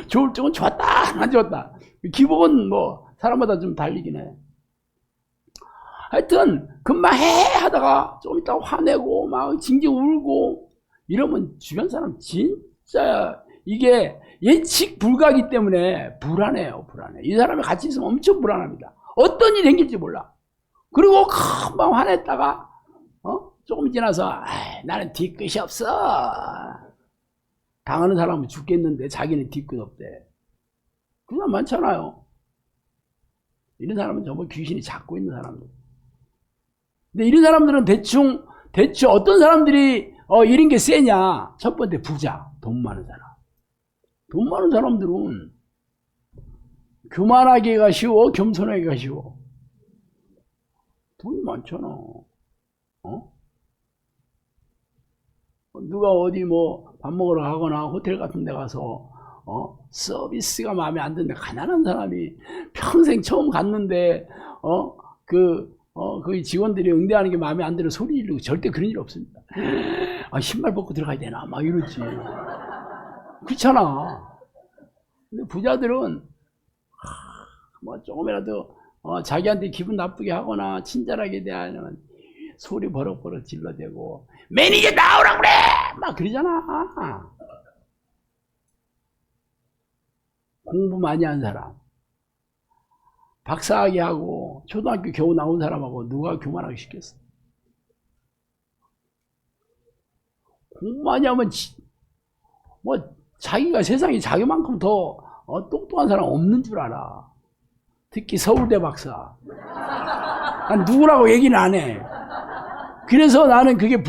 조울증은 좋았다 안 좋았다. 기복은 뭐 사람마다 좀 달리긴 해. 하여튼 금방 해 하다가 좀 있다가 화내고 막 징징 울고 이러면 주변 사람 진짜 이게 예측 불가기 때문에 불안해요. 불안해. 이 사람이 같이 있으면 엄청 불안합니다. 어떤 일이 생길지 몰라. 그리고 금방 화냈다가 조금 지나서 나는 뒤끝이 없어. 당하는 사람은 죽겠는데 자기는 뒤끝 없대. 그런 사람 많잖아요. 이런 사람은 전부 귀신이 잡고 있는 사람들. 근데 이런 사람들은 대충 어떤 사람들이 이런 게 세냐. 첫 번째 부자, 돈 많은 사람. 돈 많은 사람들은 교만하기가 쉬워, 겸손하기가 쉬워. 돈이 많잖아. 누가 어디 뭐 밥 먹으러 가거나 호텔 같은 데 가서 서비스가 마음에 안 드는데 가난한 사람이 평생 처음 갔는데 그 직원들이 응대하는 게 마음에 안 들어 소리 지르고 절대 그런 일 없습니다. 신발 벗고 들어가야 되나 막 이러지. 그렇잖아. 근데 부자들은 뭐 조금이라도 자기한테 기분 나쁘게 하거나 친절하게 대하면 소리 버럭버럭 질러대고 매니저 나오라 그래 막 그러잖아. 공부 많이 한 사람, 박사학위 하고 초등학교 겨우 나온 사람하고 누가 교만하게 시켰어? 공부 많이 하면 뭐 자기가 세상에 자기만큼 더 똑똑한 사람 없는 줄 알아. 특히 서울대 박사. 난 누구라고 얘기는 안 해. 그래서 나는 그게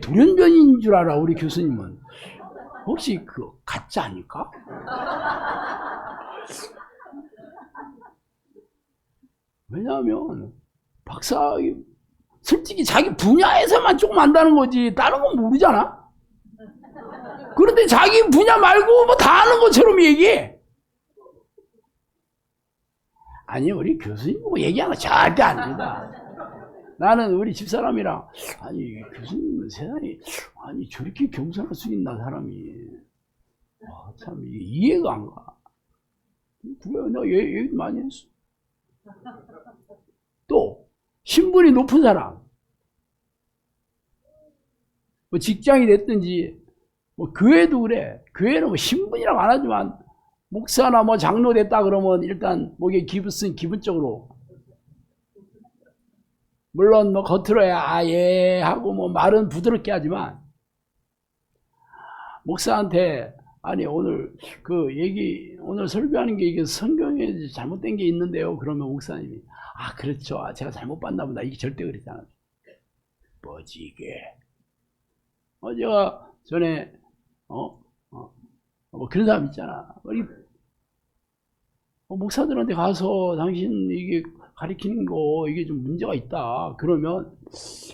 돌연변인 줄 알아. 우리 교수님은 혹시 그 가짜 아닐까? 왜냐하면 박사 솔직히 자기 분야에서만 조금 안다는 거지 다른 건 모르잖아. 그런데 자기 분야 말고 뭐 다 아는 것처럼 얘기해. 아니 우리 교수님 보고 얘기하는 거 절대 안 된다. 나는 우리 집사람이랑 아니 교수님은 세상에 아니 저렇게 겸손할 수 있나 사람이. 참 이해가 안 가. 그래 나 얘기 많이 했어. 또 신분이 높은 사람, 뭐 직장이 됐든지 뭐 교회도 그래. 교회는 뭐 신분이라고 안 하지만 목사나 뭐 장로 됐다 그러면 일단 목에 기부쓴 기분적으로 물론 뭐 겉으로야 아예 하고 뭐 말은 부드럽게 하지만 목사한테 아니 오늘 그 얘기 오늘 설교하는 게 이게 성경에 잘못된 게 있는데요. 그러면 목사님이 아 그렇죠. 제가 잘못 봤나 보다. 이게 절대 그렇지 않아요. 뭐지 이게? 제가 전에 뭐 그런 사람 있잖아. 우리 목사들한테 가서 당신 이게 가리키는 거 이게 좀 문제가 있다. 그러면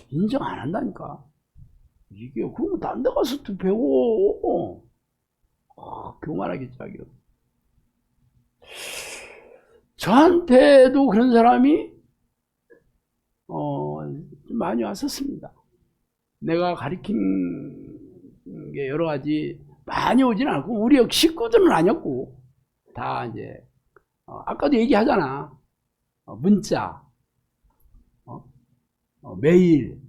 인정 안 한다니까. 이게 그러면 딴 데 가서 또 배워. 교만하겠지 자기가. 저한테도 그런 사람이 좀 많이 왔었습니다. 내가 가리킨 게 여러 가지 많이 오진 않고 우리 식구들은 아니었고 다 이제 아까도 얘기하잖아. 문자 메일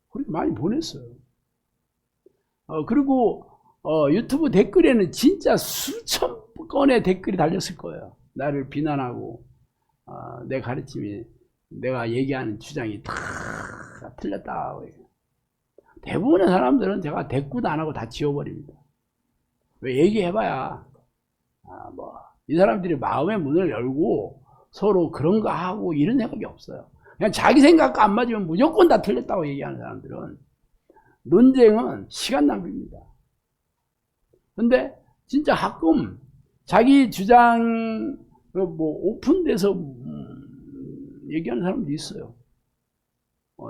그렇게 많이 보냈어요. 그리고 유튜브 댓글에는 진짜 수천 건의 댓글이 달렸을 거예요. 나를 비난하고 내 가르침이 내가 얘기하는 주장이 다 틀렸다. 대부분의 사람들은 제가 대꾸도 안 하고 다 지워버립니다. 왜 얘기해봐야 뭐 이 사람들이 마음의 문을 열고 서로 그런 거 하고 이런 생각이 없어요. 그냥 자기 생각과 안 맞으면 무조건 다 틀렸다고 얘기하는 사람들은 논쟁은 시간 낭비입니다. 근데 진짜 가끔 자기 주장 뭐 오픈돼서 얘기하는 사람도 있어요.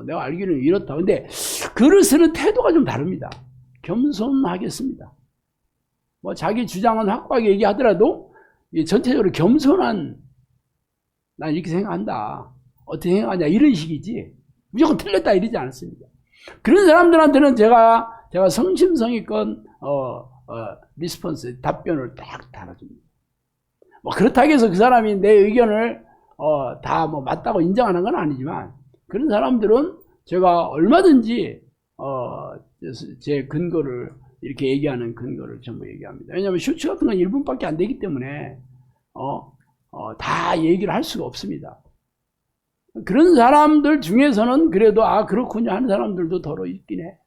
내가 알기로는 이렇다. 근데 글을 쓰는 태도가 좀 다릅니다. 겸손하겠습니다. 뭐 자기 주장은 확고하게 얘기하더라도 전체적으로 겸손한 난 이렇게 생각한다. 어떻게 생각하냐 이런 식이지 무조건 틀렸다 이러지 않습니다. 그런 사람들한테는 제가 성심성의껏 리스폰스 답변을 딱 달아줍니다. 뭐 그렇다고 해서 그 사람이 내 의견을 다 뭐 맞다고 인정하는 건 아니지만 그런 사람들은 제가 얼마든지 제 근거를 이렇게 얘기하는 근거를 전부 얘기합니다. 왜냐하면 쇼츠 같은 건 1분밖에 안 되기 때문에 다 얘기를 할 수가 없습니다. 그런 사람들 중에서는 그래도 아 그렇군요 하는 사람들도 더러 있긴 해.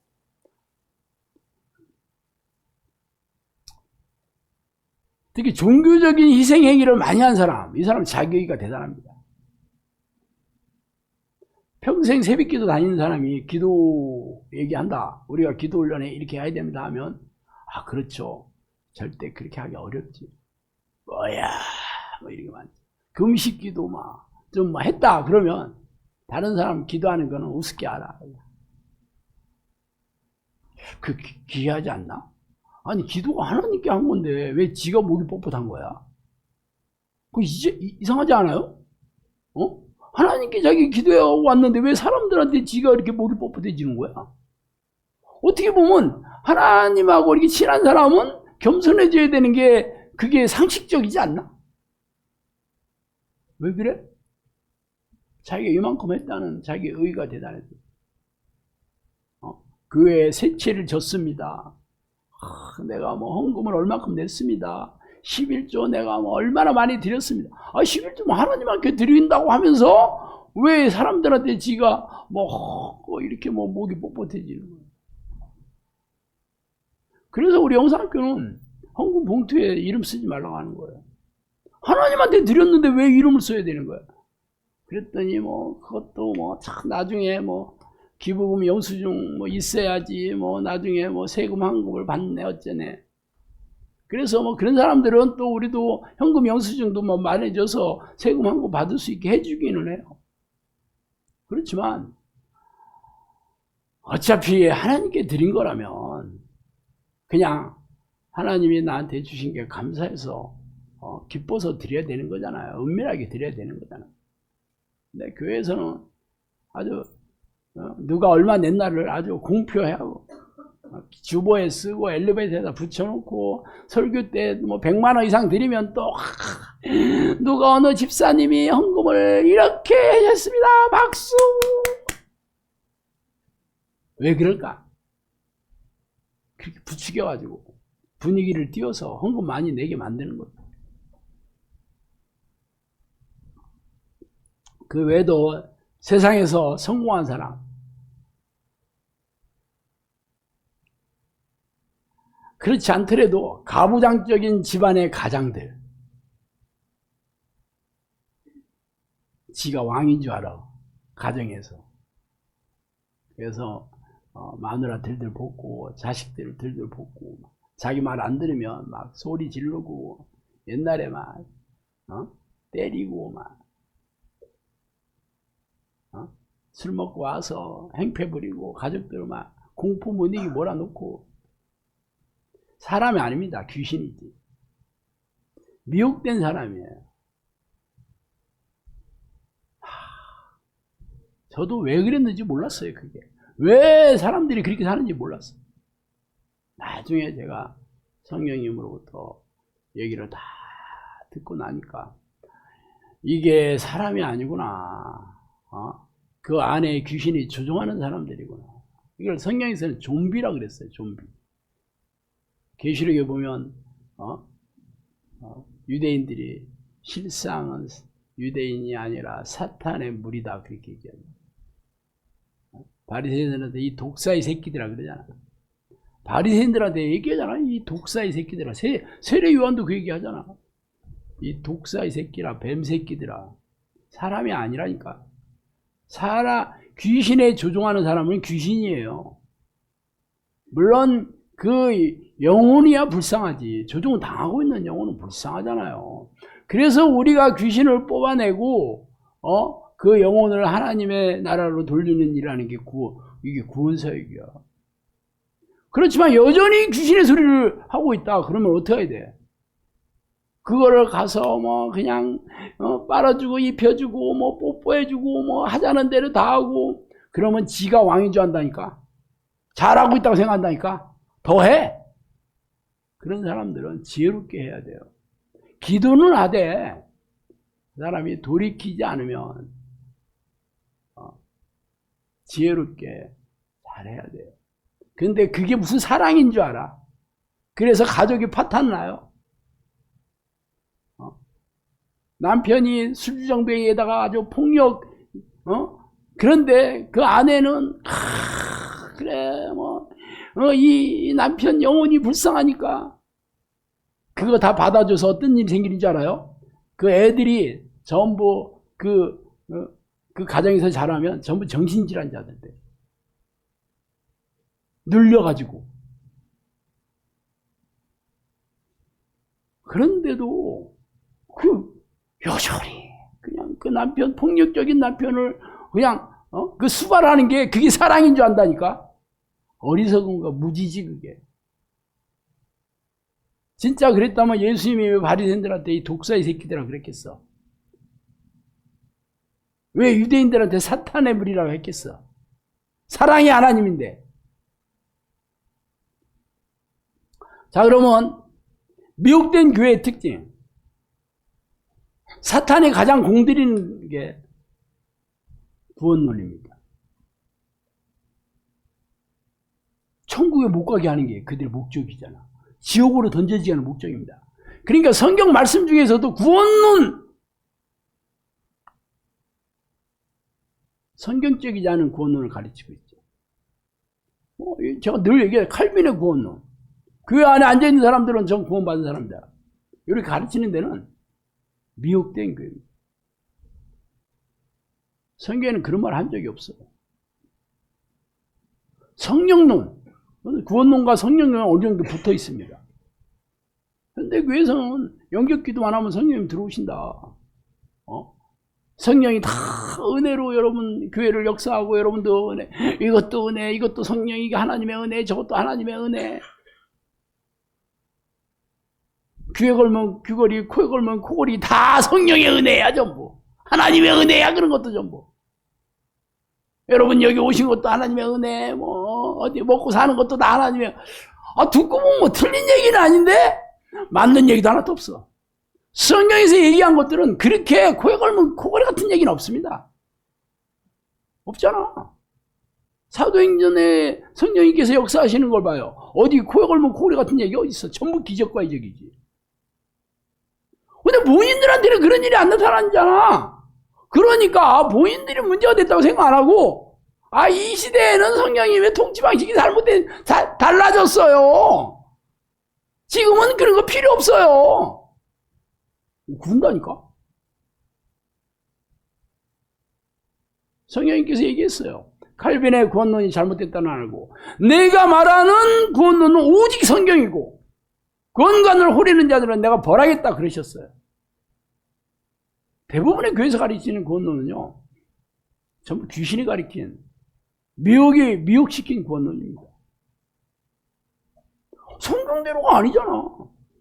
특히 종교적인 희생 행위를 많이 한 사람, 이 사람 자격이가 대단합니다. 평생 새벽기도 다니는 사람이 기도 얘기한다. 우리가 기도 훈련에 이렇게 해야 됩니다 하면 아 그렇죠. 절대 그렇게 하기 어렵지. 뭐야 뭐 이렇게 많지. 금식기도 막 좀 뭐 했다 그러면 다른 사람 기도하는 거는 우습게 알아. 그 귀하지 않나? 아니 기도가 하나님께 한 건데 왜 지가 목이 뻣뻣한 거야? 그 이제 이상하지 않아요? 하나님께 자기 기도하고 왔는데 왜 사람들한테 지가 이렇게 목이 뻣뻣해지는 거야? 어떻게 보면 하나님하고 이렇게 친한 사람은 겸손해져야 되는 게 그게 상식적이지 않나? 왜 그래? 자기가 이만큼 했다는 자기 의의가 대단해서 교회에 세 채를 줬습니다. 내가 뭐 헌금을 얼마큼 냈습니다. 11조 내가 뭐 얼마나 많이 드렸습니다. 11조 뭐 하나님한테 드린다고 하면서 왜 사람들한테 지가 뭐 이렇게 뭐 목이 뻣뻣해지는 거예요. 그래서 우리 영상학교는 헌금 봉투에 이름 쓰지 말라고 하는 거예요. 하나님한테 드렸는데 왜 이름을 써야 되는 거야? 그랬더니 뭐 그것도 뭐 참 나중에 뭐 기부금 영수증 뭐 있어야지 뭐 나중에 뭐 세금 환급을 받네 어쩌네. 그래서 뭐 그런 사람들은 또 우리도 현금 영수증도 뭐 마련해줘서 세금 한고 받을 수 있게 해주기는 해요. 그렇지만 어차피 하나님께 드린 거라면 그냥 하나님이 나한테 주신 게 감사해서 기뻐서 드려야 되는 거잖아요. 은밀하게 드려야 되는 거잖아요. 근데 교회에서는 아주 누가 얼마 냈나를 아주 공표하고 주보에 쓰고 엘리베이터에다 붙여놓고 설교 때 뭐 100만 원 이상 드리면 또 누가 어느 집사님이 헌금을 이렇게 하셨습니다. 박수. 왜 그럴까? 그렇게 부추겨가지고 분위기를 띄워서 헌금 많이 내게 만드는 거죠. 그 외에도 세상에서 성공한 사람, 그렇지 않더라도 가부장적인 집안의 가장들, 지가 왕인 줄 알아, 가정에서. 그래서 마누라 들들 볶고 자식들 들들 볶고 자기 말 안 들으면 막 소리 지르고 옛날에 막 때리고 막 술 먹고 와서 행패 부리고 가족들 막 공포 분위기 몰아놓고. 사람이 아닙니다. 귀신이지. 미혹된 사람이에요. 저도 왜 그랬는지 몰랐어요. 그게 왜 사람들이 그렇게 사는지 몰랐어요. 나중에 제가 성령님으로부터 얘기를 다 듣고 나니까 이게 사람이 아니구나. 그 안에 귀신이 조종하는 사람들이구나. 이걸 성경에서는 좀비라 그랬어요. 좀비. 계시록에 보면 유대인들이 실상은 유대인이 아니라 사탄의 무리다 그렇게 얘기합니다. 바리새인들한테 이 독사의 새끼들아 그러잖아. 바리새인들한테 얘기하잖아. 이 독사의 새끼들아. 세례 요한도 그 얘기하잖아. 이 독사의 새끼라, 뱀 새끼들아. 사람이 아니라니까. 귀신에 조종하는 사람은 귀신이에요. 물론 그 영혼이야 불쌍하지. 조종을 당하고 있는 영혼은 불쌍하잖아요. 그래서 우리가 귀신을 뽑아내고 그 영혼을 하나님의 나라로 돌리는 일이라는 게 이게 구원사역이야. 그렇지만 여전히 귀신의 소리를 하고 있다. 그러면 어떻게 해야 돼? 그거를 가서 뭐 그냥 빨아주고 입혀주고 뭐 뽀뽀해주고 뭐 하자는 대로 다 하고 그러면 지가 왕인 줄 안다니까. 잘하고 있다고 생각한다니까. 더 해. 그런 사람들은 지혜롭게 해야 돼요. 기도는 하되 사람이 돌이키지 않으면 지혜롭게 잘해야 돼요. 근데 그게 무슨 사랑인 줄 알아. 그래서 가족이 파탄나요. 남편이 술주정뱅이에다가 아주 폭력, 그런데 그 아내는, 그래, 이 남편 영혼이 불쌍하니까, 그거 다 받아줘서 어떤 일이 생기는 줄 알아요? 그 애들이 전부 그 가정에서 자라면 전부 정신질환자들 돼. 눌려가지고. 그런데도, 여전히, 그냥 그 남편, 폭력적인 남편을 그냥, 그 수발하는 게 그게 사랑인 줄 안다니까? 어리석은 거, 무지지, 그게. 진짜 그랬다면 예수님이 왜 바리새인들한테 이 독사의 새끼들이라고 그랬겠어? 왜 유대인들한테 사탄의 무리라고 했겠어? 사랑이 하나님인데. 자, 그러면 미혹된 교회의 특징. 사탄이 가장 공들이는 게 구원론입니다. 천국에 못 가게 하는 게 그들의 목적이잖아. 지옥으로 던져지게 하는 목적입니다. 그러니까 성경 말씀 중에서도 구원론, 성경적이지 않은 구원론을 가르치고 있죠. 제가 늘 얘기해요. 칼빈의 구원론. 교회 안에 앉아있는 사람들은 전 구원받은 사람이다. 이렇게 가르치는 데는 미혹된 교회입니다. 성경에는 그런 말 한 적이 없어요. 성령론, 구원론과 성령론은 어느 정도 붙어 있습니다. 근데 교회에서는 영격기도만 하면 성령님 들어오신다. 성령이 다 은혜로 여러분 교회를 역사하고 여러분도 은혜, 이것도 은혜, 이것도 성령, 이게 하나님의 은혜, 저것도 하나님의 은혜. 귀에 걸면 귀걸이, 코에 걸면 코걸이, 다 성령의 은혜야 전부. 하나님의 은혜야 그런 것도 전부. 여러분 여기 오신 것도 하나님의 은혜, 뭐 어디 먹고 사는 것도 다 하나님의. 듣고 보면 뭐 틀린 얘기는 아닌데 맞는 얘기도 하나도 없어. 성경에서 얘기한 것들은 그렇게 코에 걸면 코걸이 같은 얘기는 없습니다. 없잖아. 사도행전에 성령님께서 역사하시는 걸 봐요. 어디 코에 걸면 코걸이 같은 얘기 어디 있어? 전부 기적과 이적이지. 근데 본인들한테는 그런 일이 안 나타나잖아. 그러니까 본인들이 문제가 됐다고 생각 안 하고, 이 시대에는 성령님의 통치 방식이 달라졌어요. 지금은 그런 거 필요 없어요. 그런다니까. 성령님께서 얘기했어요. 칼빈의 구원론이 잘못됐다는 알고, 내가 말하는 구원론은 오직 성경이고 구원관을 호리는 자들은 내가 벌하겠다 그러셨어요. 대부분의 교회에서 가르치는 구원론은요, 전부 귀신이 가르친 미혹시킨 구원론입니다. 성경대로가 아니잖아.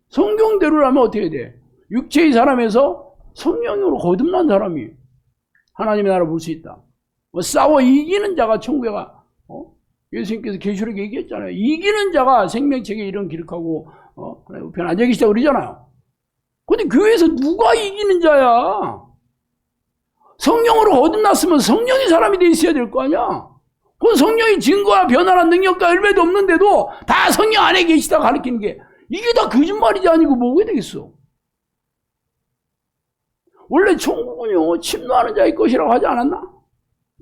성경대로라면 어떻게 돼? 육체의 사람에서 성령으로 거듭난 사람이 하나님의 나라를 볼 수 있다. 싸워 이기는 자가 천국에 가. 예수님께서 계시록에 얘기했잖아요. 이기는 자가 생명책에 이름 기록하고 하나님 우편 앉아 계시다 그러잖아요. 근데 교회에서 누가 이기는 자야? 성령으로 거듭났으면 성령의 사람이 돼 있어야 될 거 아니야? 그 성령의 증거와 변화란 능력과 열매도 없는데도 다 성령 안에 계시다 가르치는 게 이게 다 거짓말이지 아니고 뭐가 되겠어? 원래 천국은요 침노하는 자의 것이라고 하지 않았나?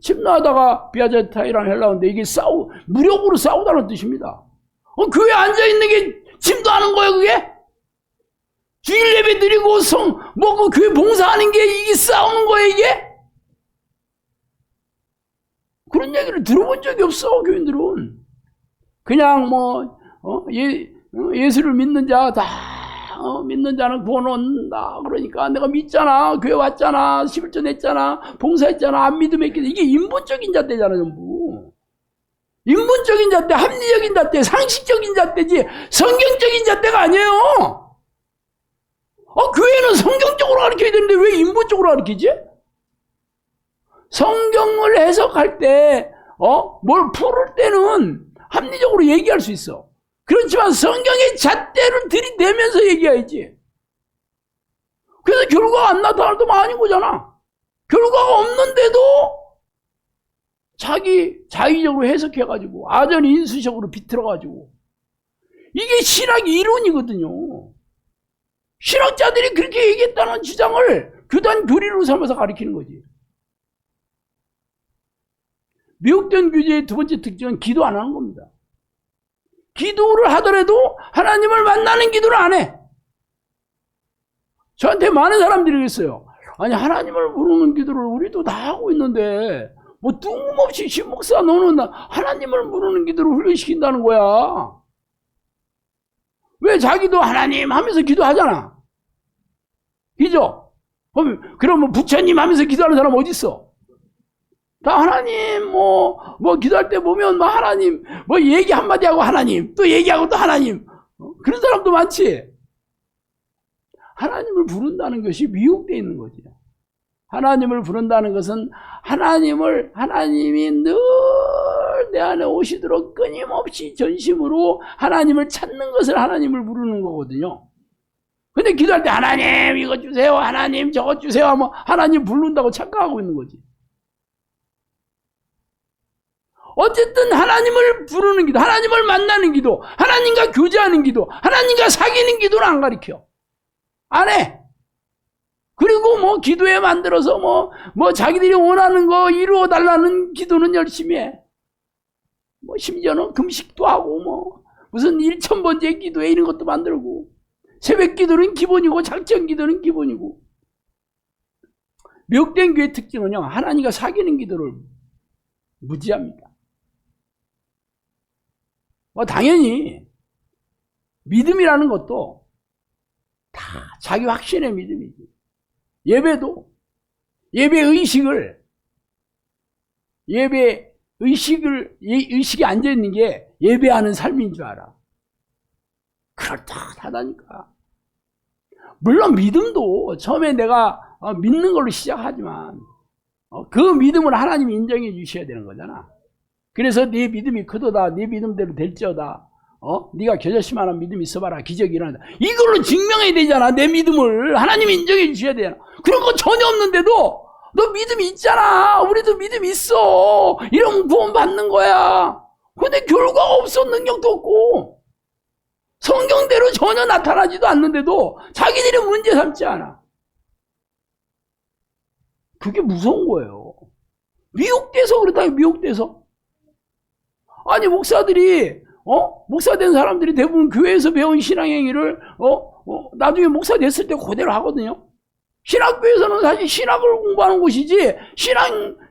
침노하다가 비아제타이라는 헬라어인데 이게 무력으로 싸우다는 뜻입니다. 교회에 앉아있는 게 침노하는 거예요 그게? 주일 예배 드리고 그 교회 봉사하는 게 이게 싸우는 거예요 이게? 그런 얘기를 들어본 적이 없어 교인들은. 그냥 예수를 믿는 자 다 믿는 자는 구원 얻는다. 그러니까 내가 믿잖아, 교회 왔잖아, 11조 냈잖아, 봉사했잖아, 안 믿으면 이게 인본적인 잣대잖아 전부. 인본적인 잣대, 합리적인 잣대, 상식적인 잣대지 성경적인 잣대가 아니에요. 교회는 성경적으로 가르쳐야 되는데 왜 인본적으로 가르치지? 성경을 해석할 때, 뭘 풀을 때는 합리적으로 얘기할 수 있어. 그렇지만 성경의 잣대를 들이대면서 얘기해야지. 그래서 결과가 안 나타나도 아닌 거잖아. 결과가 없는데도 자의적으로 해석해가지고, 아전인수식으로 비틀어가지고. 이게 신학 이론이거든요. 신학자들이 그렇게 얘기했다는 주장을 교단 교리로 삼아서 가르치는 거지. 미혹된 교제의 두 번째 특징은 기도 안 하는 겁니다. 기도를 하더라도 하나님을 만나는 기도를 안 해. 저한테 많은 사람들이 그랬어요. 아니 하나님을 부르는 기도를 우리도 다 하고 있는데 뭐 뜬금없이 신목사 너는 하나님을 부르는 기도를 훈련시킨다는 거야. 왜 자기도 하나님 하면서 기도하잖아. 그죠? 그럼 부처님 하면서 기도하는 사람 어디 있어? 다 하나님 기도할 때 보면 하나님 얘기 한마디 하고 하나님 또 얘기하고 또 하나님 그런 사람도 많지. 하나님을 부른다는 것이 미혹되어 있는 거지. 하나님을 부른다는 것은 하나님이 늘 내 안에 오시도록 끊임없이 전심으로 하나님을 찾는 것을 하나님을 부르는 거거든요. 근데 기도할 때 하나님 이거 주세요, 하나님 저거 주세요 하면 하나님 부른다고 착각하고 있는 거지. 어쨌든 하나님을 부르는 기도, 하나님을 만나는 기도, 하나님과 교제하는 기도, 하나님과 사귀는 기도를 안 가르쳐. 안 해. 그리고 기도에 만들어서 자기들이 원하는 거 이루어 달라는 기도는 열심히 해. 심지어는 금식도 하고 무슨 1000번째 기도에 이런 것도 만들고 새벽 기도는 기본이고 작전 기도는 기본이고. 미혹된 교회의 특징은요, 하나님과 사귀는 기도를 무지합니다. 당연히 믿음이라는 것도 자기 확신의 믿음이지. 예배도 예배 의식이 앉아 있는 게 예배하는 삶인 줄 알아. 그럴듯하다니까. 물론 믿음도 처음에 내가 믿는 걸로 시작하지만 그 믿음을 하나님이 인정해 주셔야 되는 거잖아. 그래서 네 믿음이 크도다, 네 믿음대로 될지어다, 네가 겨자씨만한 믿음이 있어봐라, 기적이 일어난다. 이걸로 증명해야 되잖아. 내 믿음을 하나님이 인정해 주셔야 되잖아. 그런 거 전혀 없는데도 너 믿음이 있잖아, 우리도 믿음이 있어, 이러면 구원 받는 거야. 근데 결과가 없어. 능력도 없고 성경대로 전혀 나타나지도 않는데도 자기들이 문제 삼지 않아. 그게 무서운 거예요. 미혹돼서 그렇다. 미혹돼서. 아니 목사들이 목사 된 사람들이 대부분 교회에서 배운 신앙행위를 나중에 목사 됐을 때 그대로 하거든요. 신학교에서는 사실 신학을 공부하는 곳이지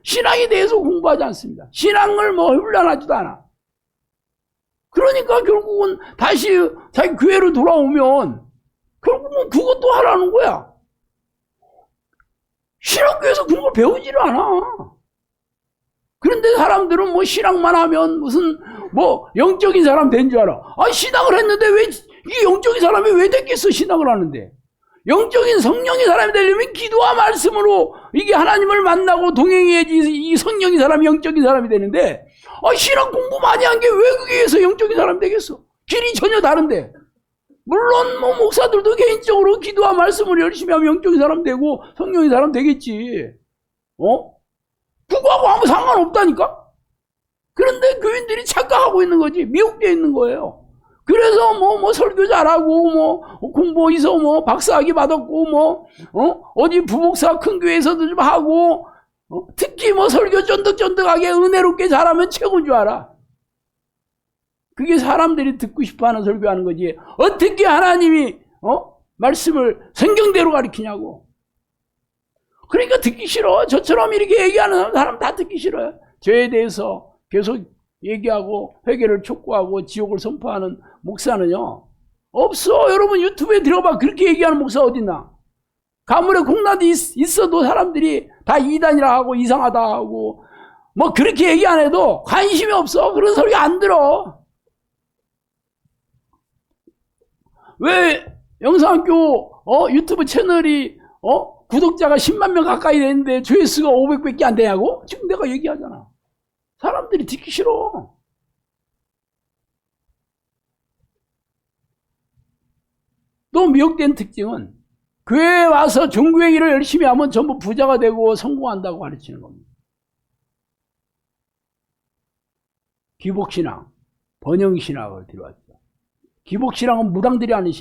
신앙에 대해서 공부하지 않습니다. 신앙을 훈련하지도 않아. 그러니까 결국은 다시 자기 교회로 돌아오면 결국은 그것도 하라는 거야. 신학교에서 그런 걸 배우지를 않아. 그런데 사람들은 신앙만 하면 무슨 영적인 사람 된 줄 알아. 신앙을 했는데 왜 이 영적인 사람이 왜 됐겠어? 신앙을 하는데. 영적인 성령의 사람이 되려면 기도와 말씀으로 이게 하나님을 만나고 동행해야지 이 성령의 사람이 영적인 사람이 되는데, 신앙 공부 많이 한 게 왜 그게 해서 영적인 사람이 되겠어? 길이 전혀 다른데. 물론 목사들도 개인적으로 기도와 말씀을 열심히 하면 영적인 사람 되고 성령의 사람 되겠지. 그거하고 아무 상관없다니까? 그런데 교인들이 착각하고 있는 거지. 미혹되어 있는 거예요. 그래서 설교 잘하고 공부해서 박사학위 받았고 어디 부목사 큰 교회에서도 좀 하고 특히 설교 쫀득쫀득하게 은혜롭게 잘하면 최고인 줄 알아. 그게 사람들이 듣고 싶어하는 설교하는 거지. 어떻게 하나님이 말씀을 성경대로 가르치냐고. 그러니까 듣기 싫어. 저처럼 이렇게 얘기하는 사람 다 듣기 싫어요. 죄에 대해서 계속 얘기하고 회개를 촉구하고 지옥을 선포하는 목사는요, 없어. 여러분 유튜브에 들어봐. 그렇게 얘기하는 목사 어딨나? 가물에 공란이 있어도 사람들이 다 이단이라 하고 이상하다 하고 그렇게 얘기 안 해도 관심이 없어. 그런 소리 안 들어. 왜 영상학교 유튜브 채널이 구독자가 10만 명 가까이 되는데 조회수가 500밖에 안 되냐고? 지금 내가 얘기하잖아. 사람들이 듣기 싫어. 또 미혹된 특징은 교회에 와서 종교행위를 열심히 하면 전부 부자가 되고 성공한다고 가르치는 겁니다. 기복신앙, 번영신앙을 들어왔죠. 기복신앙은 무당들이 하는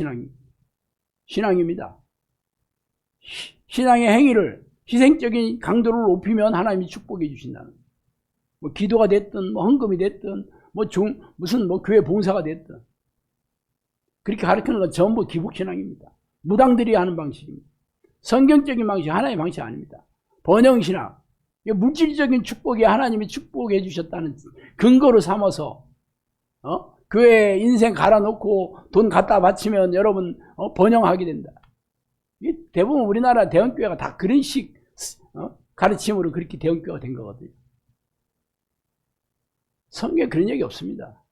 신앙입니다. 신앙의 행위를 희생적인 강도를 높이면 하나님이 축복해 주신다는, 기도가 됐든 헌금이 됐든 무슨 교회 봉사가 됐든 그렇게 가르치는 건 전부 기복신앙입니다. 무당들이 하는 방식입니다. 성경적인 방식, 하나님의 방식 아닙니다. 번영신앙, 물질적인 축복이 하나님이 축복해 주셨다는 근거로 삼아서 교회 인생 갈아놓고 돈 갖다 바치면 여러분 번영하게 된다. 대부분 우리나라 대형교회가 다 그런 식 가르침으로 그렇게 대형교회가 된 거거든요. 성경에 그런 얘기 없습니다.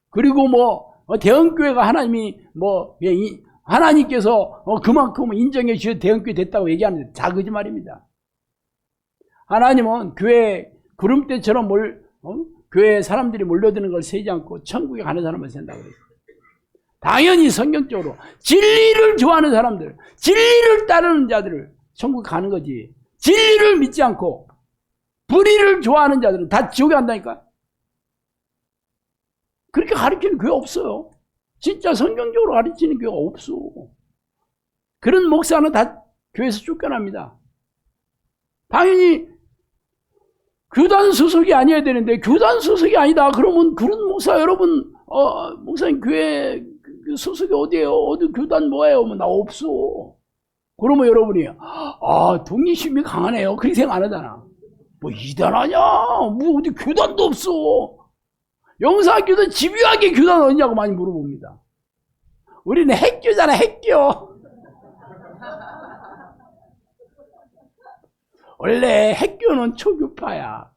그리고 대형교회가 하나님이 하나님께서 그만큼 인정해 주셔서 대형교회 됐다고 얘기하는데 다 거짓말입니다. 하나님은 교회 구름대처럼 교회에 사람들이 몰려드는 걸 세지 않고 천국에 가는 사람만 센다고 그랬어요. 당연히 성경적으로 진리를 좋아하는 사람들, 진리를 따르는 자들을 천국에 가는 거지. 진리를 믿지 않고 불의를 좋아하는 자들은 다 지옥에 간다니까. 그렇게 가르치는 교회 없어요. 진짜 성경적으로 가르치는 교회가 없어. 그런 목사는 다 교회에서 쫓겨납니다. 당연히 교단 소속이 아니어야 되는데 교단 소속이 아니다 그러면 그런 목사, 여러분 목사님 교회 소속이 어디예요? 어디 교단 뭐예요? 나 없어. 그러면 여러분이 독립심이 강하네요. 그렇게 생각 안 하잖아. 이단하냐? 어디 교단도 없어. 영사학교도 집요하게 교단 어디냐고 많이 물어봅니다. 우리는 핵교잖아, 핵교. 원래 핵교는 초교파야.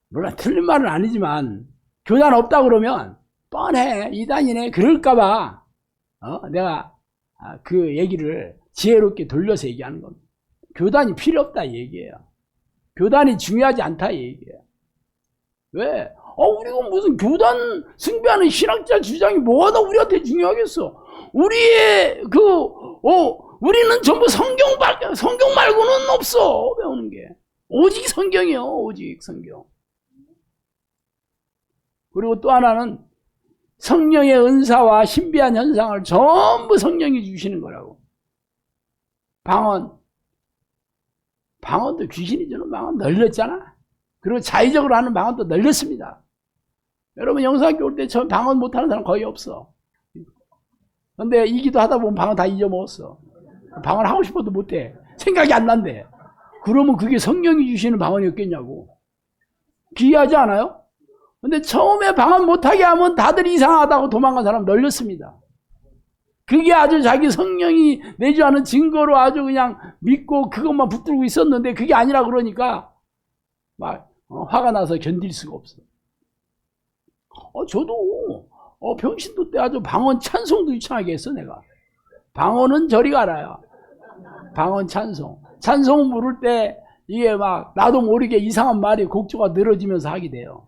물론 틀린 말은 아니지만 교단 없다 그러면 뻔해, 이단이네 그럴까봐 내가 그 얘기를 지혜롭게 돌려서 얘기하는 겁니다. 교단이 필요 없다 이 얘기예요. 교단이 중요하지 않다 이 얘기예요. 왜? 우리가 무슨 교단 승배하는 신학자 주장이 뭐가 더 우리한테 중요하겠어. 우리의 우리는 전부 성경 말고는 없어, 배우는 게. 오직 성경이요, 오직 성경. 그리고 또 하나는 성령의 은사와 신비한 현상을 전부 성령이 주시는 거라고. 방언도 귀신이 주는 방언 널렸잖아. 그리고 자의적으로 하는 방언도 널렸습니다. 여러분 영상학교 올 때 처음 방언 못하는 사람 거의 없어. 근데 이 기도 하다 보면 방언 다 잊어먹었어. 방언 하고 싶어도 못해. 생각이 안 난대. 그러면 그게 성령이 주시는 방언이었겠냐고. 기이하지 않아요? 근데 처음에 방언 못하게 하면 다들 이상하다고 도망간 사람 널렸습니다. 그게 아주 자기 성령이 내주하는 증거로 아주 그냥 믿고 그것만 붙들고 있었는데 그게 아니라 그러니까 막 화가 나서 견딜 수가 없어. 저도 병신도 때 아주 방언 찬송도 유창하게 했어 내가. 방언은 저리 가라요. 방언 찬송 부를 때 이게 막 나도 모르게 이상한 말이 곡조가 늘어지면서 하게 돼요.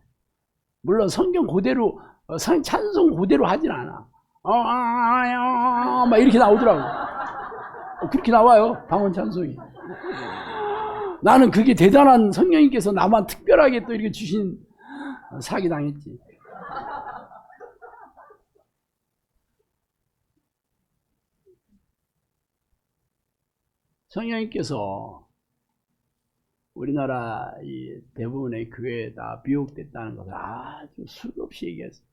물론 성경 그대로 찬송 그대로 하진 않아. 막 이렇게 나오더라고. 그렇게 나와요 방언 찬송이. 나는 그게 대단한 성령님께서 나만 특별하게 또 이렇게 주신 사기 당했지. 성령님께서 우리나라 이 대부분의 교회에 다 미혹됐다는 것을 아주 수도 없이 얘기했어요.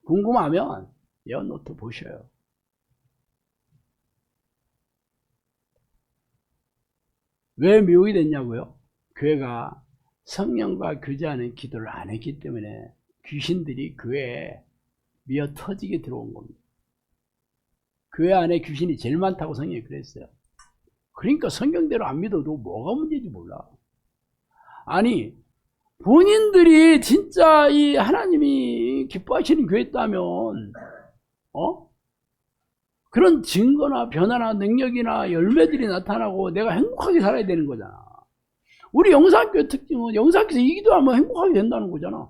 궁금하면 연노트 보셔요. 왜 미혹이 됐냐고요? 교회가 성령과 교제하는 기도를 안 했기 때문에 귀신들이 교회에 미어 터지게 들어온 겁니다. 교회 안에 귀신이 제일 많다고 성령이 그랬어요. 그러니까 성경대로 안 믿어도 뭐가 문제인지 몰라. 아니 본인들이 진짜 이 하나님이 기뻐하시는 교회였다면 그런 증거나 변화나 능력이나 열매들이 나타나고 내가 행복하게 살아야 되는 거잖아. 우리 영상교회 특징은 영상교회에서 이 기도하면 행복하게 된다는 거잖아.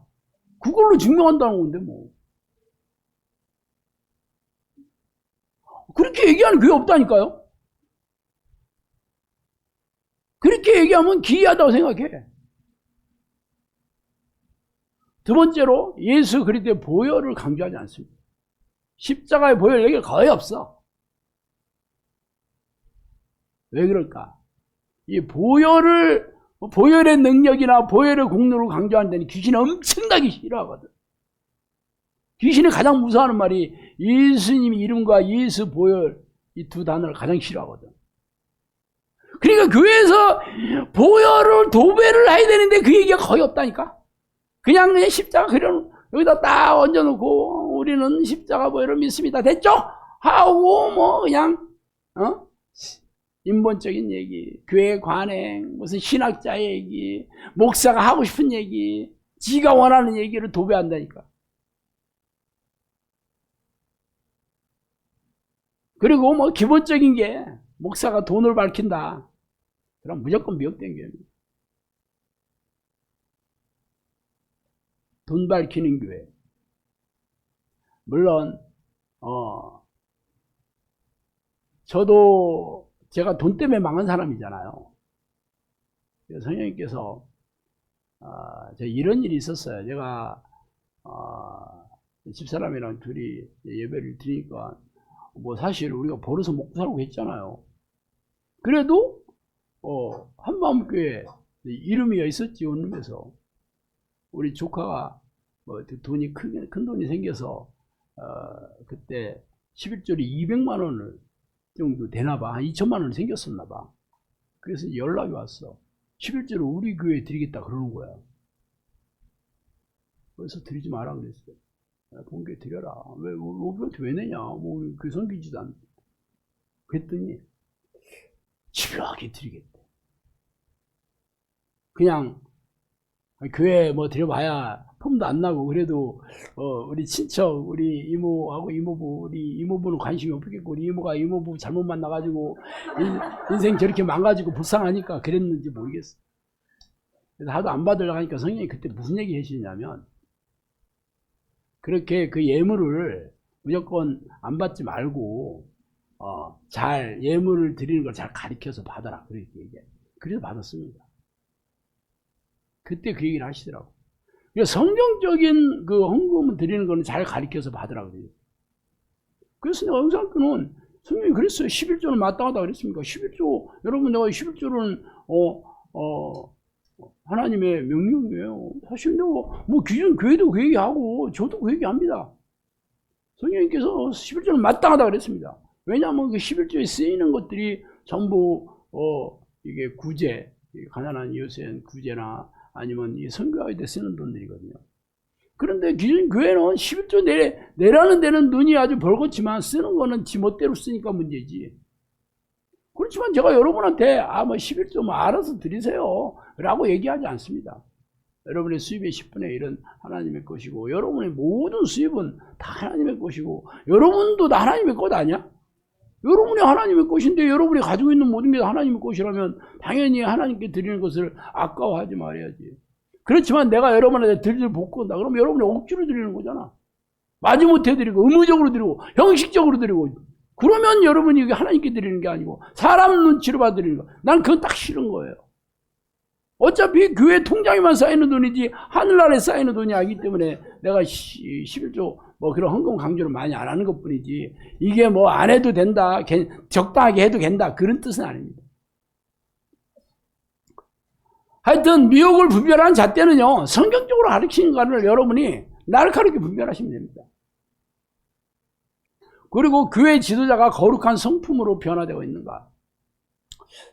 그걸로 증명한다는 건데 뭐. 그렇게 얘기하는 교회 없다니까요. 그렇게 얘기하면 기이하다고 생각해. 두 번째로 예수 그리스도의 보혈을 강조하지 않습니다. 십자가의 보혈 얘기가 거의 없어. 왜 그럴까? 이 보혈의 능력이나 보혈의 공로를 강조하는 데는 귀신이 엄청나게 싫어하거든. 귀신이 가장 무서워하는 말이 예수님 이름과 예수 보혈 이 두 단어를 가장 싫어하거든. 그러니까 교회에서 보혈을 도배를 해야 되는데 그 얘기가 거의 없다니까. 그냥 십자가 그려놓고 여기다 딱 얹어놓고 우리는 십자가 보혈을 믿습니다. 됐죠? 하고 뭐 그냥 인본적인 얘기, 교회 관행, 무슨 신학자 얘기, 목사가 하고 싶은 얘기, 지가 원하는 얘기를 도배한다니까. 그리고 뭐 기본적인 게 목사가 돈을 밝힌다. 그럼 무조건 미혹된 교회입니다. 돈 밝히는 교회. 물론 저도 제가 돈 때문에 망한 사람이잖아요. 성령님께서 제가 이런 일이 있었어요. 제가 집사람이랑 둘이 예배를 드리니까 뭐 사실 우리가 벌어서 먹고 살고 했잖아요. 그래도 한마음교회 이름이 있었지. 원룸에서 우리 조카가 뭐 돈이 큰 돈이 생겨서 그때 11조리 200만 원을 정도 되나봐. 한 2천만 원 생겼었나봐. 그래서 연락이 왔어. 11조를 우리 교회에 드리겠다 그러는 거야. 그래서 드리지 마라 그랬어요. 본교회 드려라. 왜 우리한테 왜 내냐? 뭐 그 섬기지도 않. 그랬더니 집요하게 드리겠대. 그냥 교회 뭐 드려봐야 폼도 안 나고 그래도 우리 친척, 우리 이모하고 이모부, 우리 이모부는 관심이 없겠고 우리 이모가 이모부 잘못 만나가지고 인생 저렇게 망가지고 불쌍하니까 그랬는지 모르겠어. 그래서 하도 안 받으려고 하니까 성령이 그때 무슨 얘기 해주시냐면 그렇게 그 예물을 무조건 안 받지 말고 잘 예물을 드리는 걸 잘 가르쳐서 받아라. 그렇게 얘기해. 그래서 받았습니다. 그때 그 얘기를 하시더라고. 그러니까 성경적인 그 헌금을 드리는 거는 잘 가르쳐서 받으라 그래요. 그래서 내가 영상교는 성경이 그랬어요. 11조는 마땅하다 그랬습니까? 11조, 여러분 내가 11조는 하나님의 명령이에요. 사실 내가 뭐 기존 교회도 그 얘기하고 저도 그 얘기합니다. 성령님께서 11조는 마땅하다 그랬습니다. 왜냐하면 그 11조에 쓰이는 것들이 전부 이게 구제, 가난한 이웃의 구제나 아니면 이 선교할 때 쓰는 돈들이거든요. 그런데 기존 교회는 11조 내라는 데는 눈이 아주 벌겋지만 쓰는 거는 지멋대로 쓰니까 문제지. 그렇지만 제가 여러분한테 뭐 11조 뭐 알아서 드리세요 라고 얘기하지 않습니다. 여러분의 수입의 10분의 1은 하나님의 것이고 여러분의 모든 수입은 다 하나님의 것이고 여러분도 다 하나님의 것 아니야? 여러분이 하나님의 것인데 여러분이 가지고 있는 모든 게 하나님의 것이라면 당연히 하나님께 드리는 것을 아까워하지 말아야지. 그렇지만 내가 여러분한테 드릴 복권다. 그럼 여러분이 억지로 드리는 거잖아. 마지못해 드리고 의무적으로 드리고 형식적으로 드리고 그러면 여러분이 하나님께 드리는 게 아니고 사람 눈치로 봐드리는 거. 난 그건 딱 싫은 거예요. 어차피 교회 통장에만 쌓이는 돈이지 하늘나라에 쌓이는 돈이 아니기 때문에 내가 11조 뭐 그런 헌금 강조를 많이 안 하는 것 뿐이지 이게 뭐 안 해도 된다, 적당하게 해도 된다 그런 뜻은 아닙니다. 하여튼 미혹을 분별하는 잣대는요 성경적으로 가르치는 거를 여러분이 날카롭게 분별하시면 됩니다. 그리고 교회 지도자가 거룩한 성품으로 변화되어 있는가.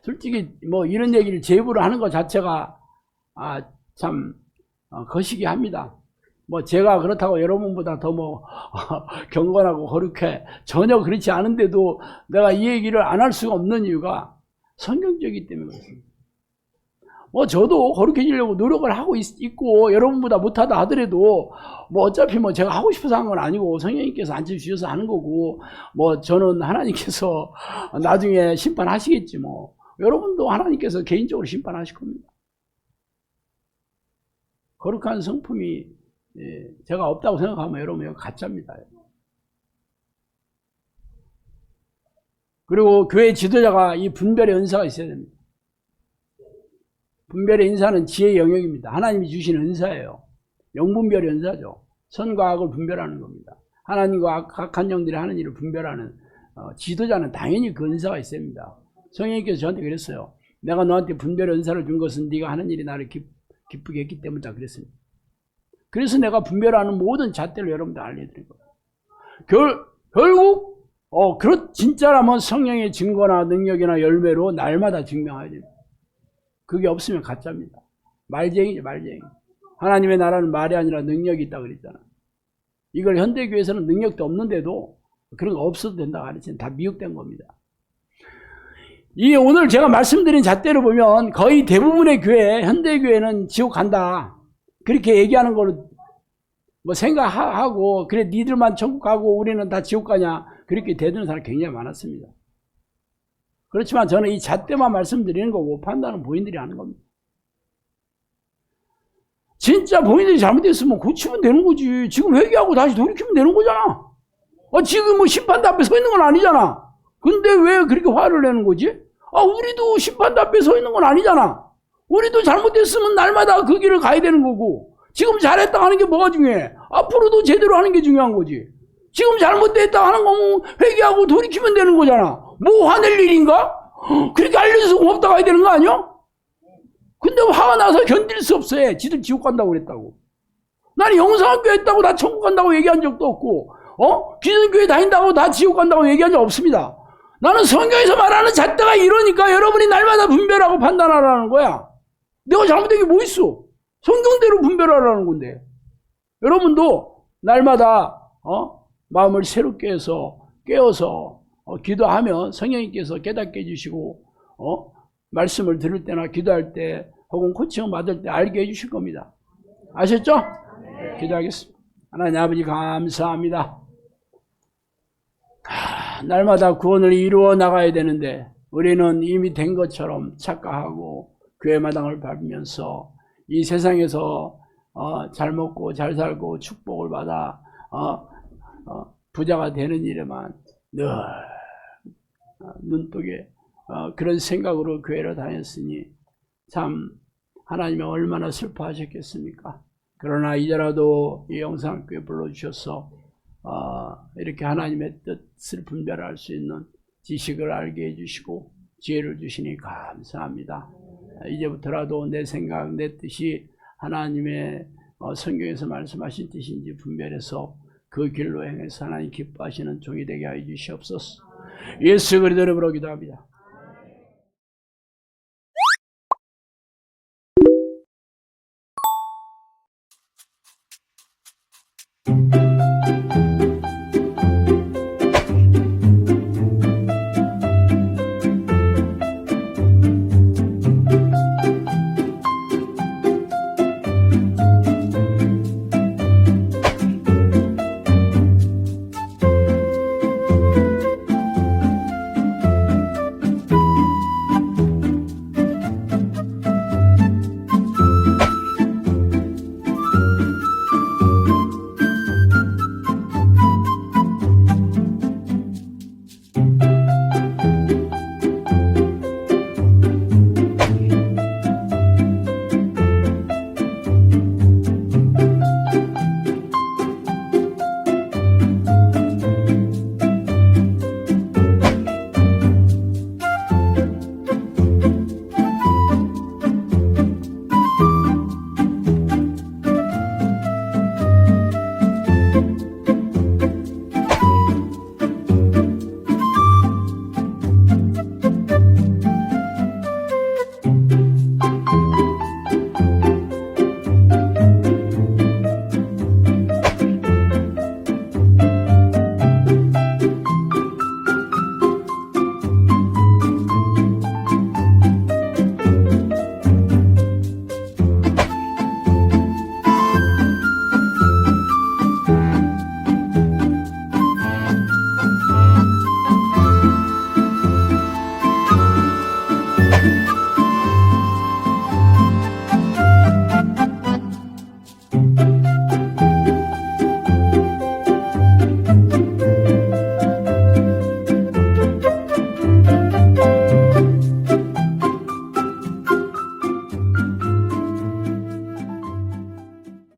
솔직히 뭐 이런 얘기를 제부를 하는 것 자체가 참 거시기 합니다. 뭐 제가 그렇다고 여러분보다 더 뭐 경건하고 거룩해 전혀 그렇지 않은데도 내가 이 얘기를 안 할 수가 없는 이유가 성경적이기 때문에 그렇습니다. 뭐 저도 거룩해지려고 노력을 하고 있고 여러분보다 못하다 하더라도 뭐 어차피 뭐 제가 하고 싶어서 한 건 아니고 성령님께서 앉혀주셔서 하는 거고 뭐 저는 하나님께서 나중에 심판하시겠지 뭐 여러분도 하나님께서 개인적으로 심판하실 겁니다. 거룩한 성품이 제가 없다고 생각하면 여러분 이거 가짜입니다. 그리고 교회 지도자가 이 분별의 은사가 있어야 됩니다. 분별의 은사는 지혜의 영역입니다. 하나님이 주신 은사예요. 영분별의 은사죠. 선과 악을 분별하는 겁니다. 하나님과 악한 영들이 하는 일을 분별하는 지도자는 당연히 그 은사가 있어야 합니다. 성령님께서 저한테 그랬어요. 내가 너한테 분별의 은사를 준 것은 네가 하는 일이 나를 기쁘게 했기 때문이다 그랬습니다. 그래서 내가 분별하는 모든 잣대를 여러분들 알려드린 거예요. 결국 진짜라면 성령의 증거나 능력이나 열매로 날마다 증명해야 됩니다. 그게 없으면 가짜입니다. 말쟁이죠, 말쟁이. 하나님의 나라는 말이 아니라 능력이 있다고 그랬잖아. 이걸 현대교회에서는 능력도 없는데도 그런 거 없어도 된다고 가르치는 다 미혹된 겁니다. 이 오늘 제가 말씀드린 잣대를 보면 거의 대부분의 교회, 현대교회는 지옥 간다. 그렇게 얘기하는 걸 뭐 생각하고 그래 니들만 천국 가고 우리는 다 지옥 가냐 그렇게 대드는 사람이 굉장히 많았습니다. 그렇지만 저는 이 잣대만 말씀드리는 거고 판단은 본인들이 하는 겁니다. 진짜 본인들이 잘못됐으면 고치면 되는 거지. 지금 회개하고 다시 돌이키면 되는 거잖아. 지금 뭐 심판대 앞에 서 있는 건 아니잖아. 근데 왜 그렇게 화를 내는 거지? 우리도 심판대 앞에 서 있는 건 아니잖아. 우리도 잘못됐으면 날마다 그 길을 가야 되는 거고 지금 잘했다 하는 게 뭐가 중요해? 앞으로도 제대로 하는 게 중요한 거지. 지금 잘못됐다 하는 거면 회개하고 돌이키면 되는 거잖아. 뭐 화낼 일인가? 그렇게 알려줘서 고맙다 가야 되는 거 아니야? 근데 화가 나서 견딜 수 없어 해. 지들 지옥 간다고 그랬다고. 나는 영상학교 했다고 다 천국 간다고 얘기한 적도 없고 기존교회 다닌다고 다 지옥 간다고 얘기한 적 없습니다. 나는 성경에서 말하는 잣대가 이러니까 여러분이 날마다 분별하고 판단하라는 거야. 내가 잘못된 게 뭐 있어? 성경대로 분별하라는 건데. 여러분도 날마다 마음을 새롭게 해서 깨어서 기도하면 성령님께서 깨닫게 해주시고 말씀을 들을 때나 기도할 때 혹은 코칭을 받을 때 알게 해주실 겁니다. 아셨죠? 네, 기도하겠습니다. 하나님 아버지 감사합니다. 날마다 구원을 이루어 나가야 되는데 우리는 이미 된 것처럼 착각하고 교회 마당을 밟으면서 이 세상에서 잘 먹고 잘 살고 축복을 받아 부자가 되는 일에만 늘 눈독에 그런 생각으로 교회를 다녔으니 참 하나님이 얼마나 슬퍼하셨겠습니까? 그러나 이제라도 이 영상교회 불러주셔서 이렇게 하나님의 뜻을 분별할 수 있는 지식을 알게 해주시고 지혜를 주시니 감사합니다. 이제부터라도 내 생각, 내 뜻이 하나님의 성경에서 말씀하신 뜻인지 분별해서 그 길로 행해서 하나님 기뻐하시는 종이 되게 하여 주시옵소서. 예수 그리스도 이름으로 기도합니다.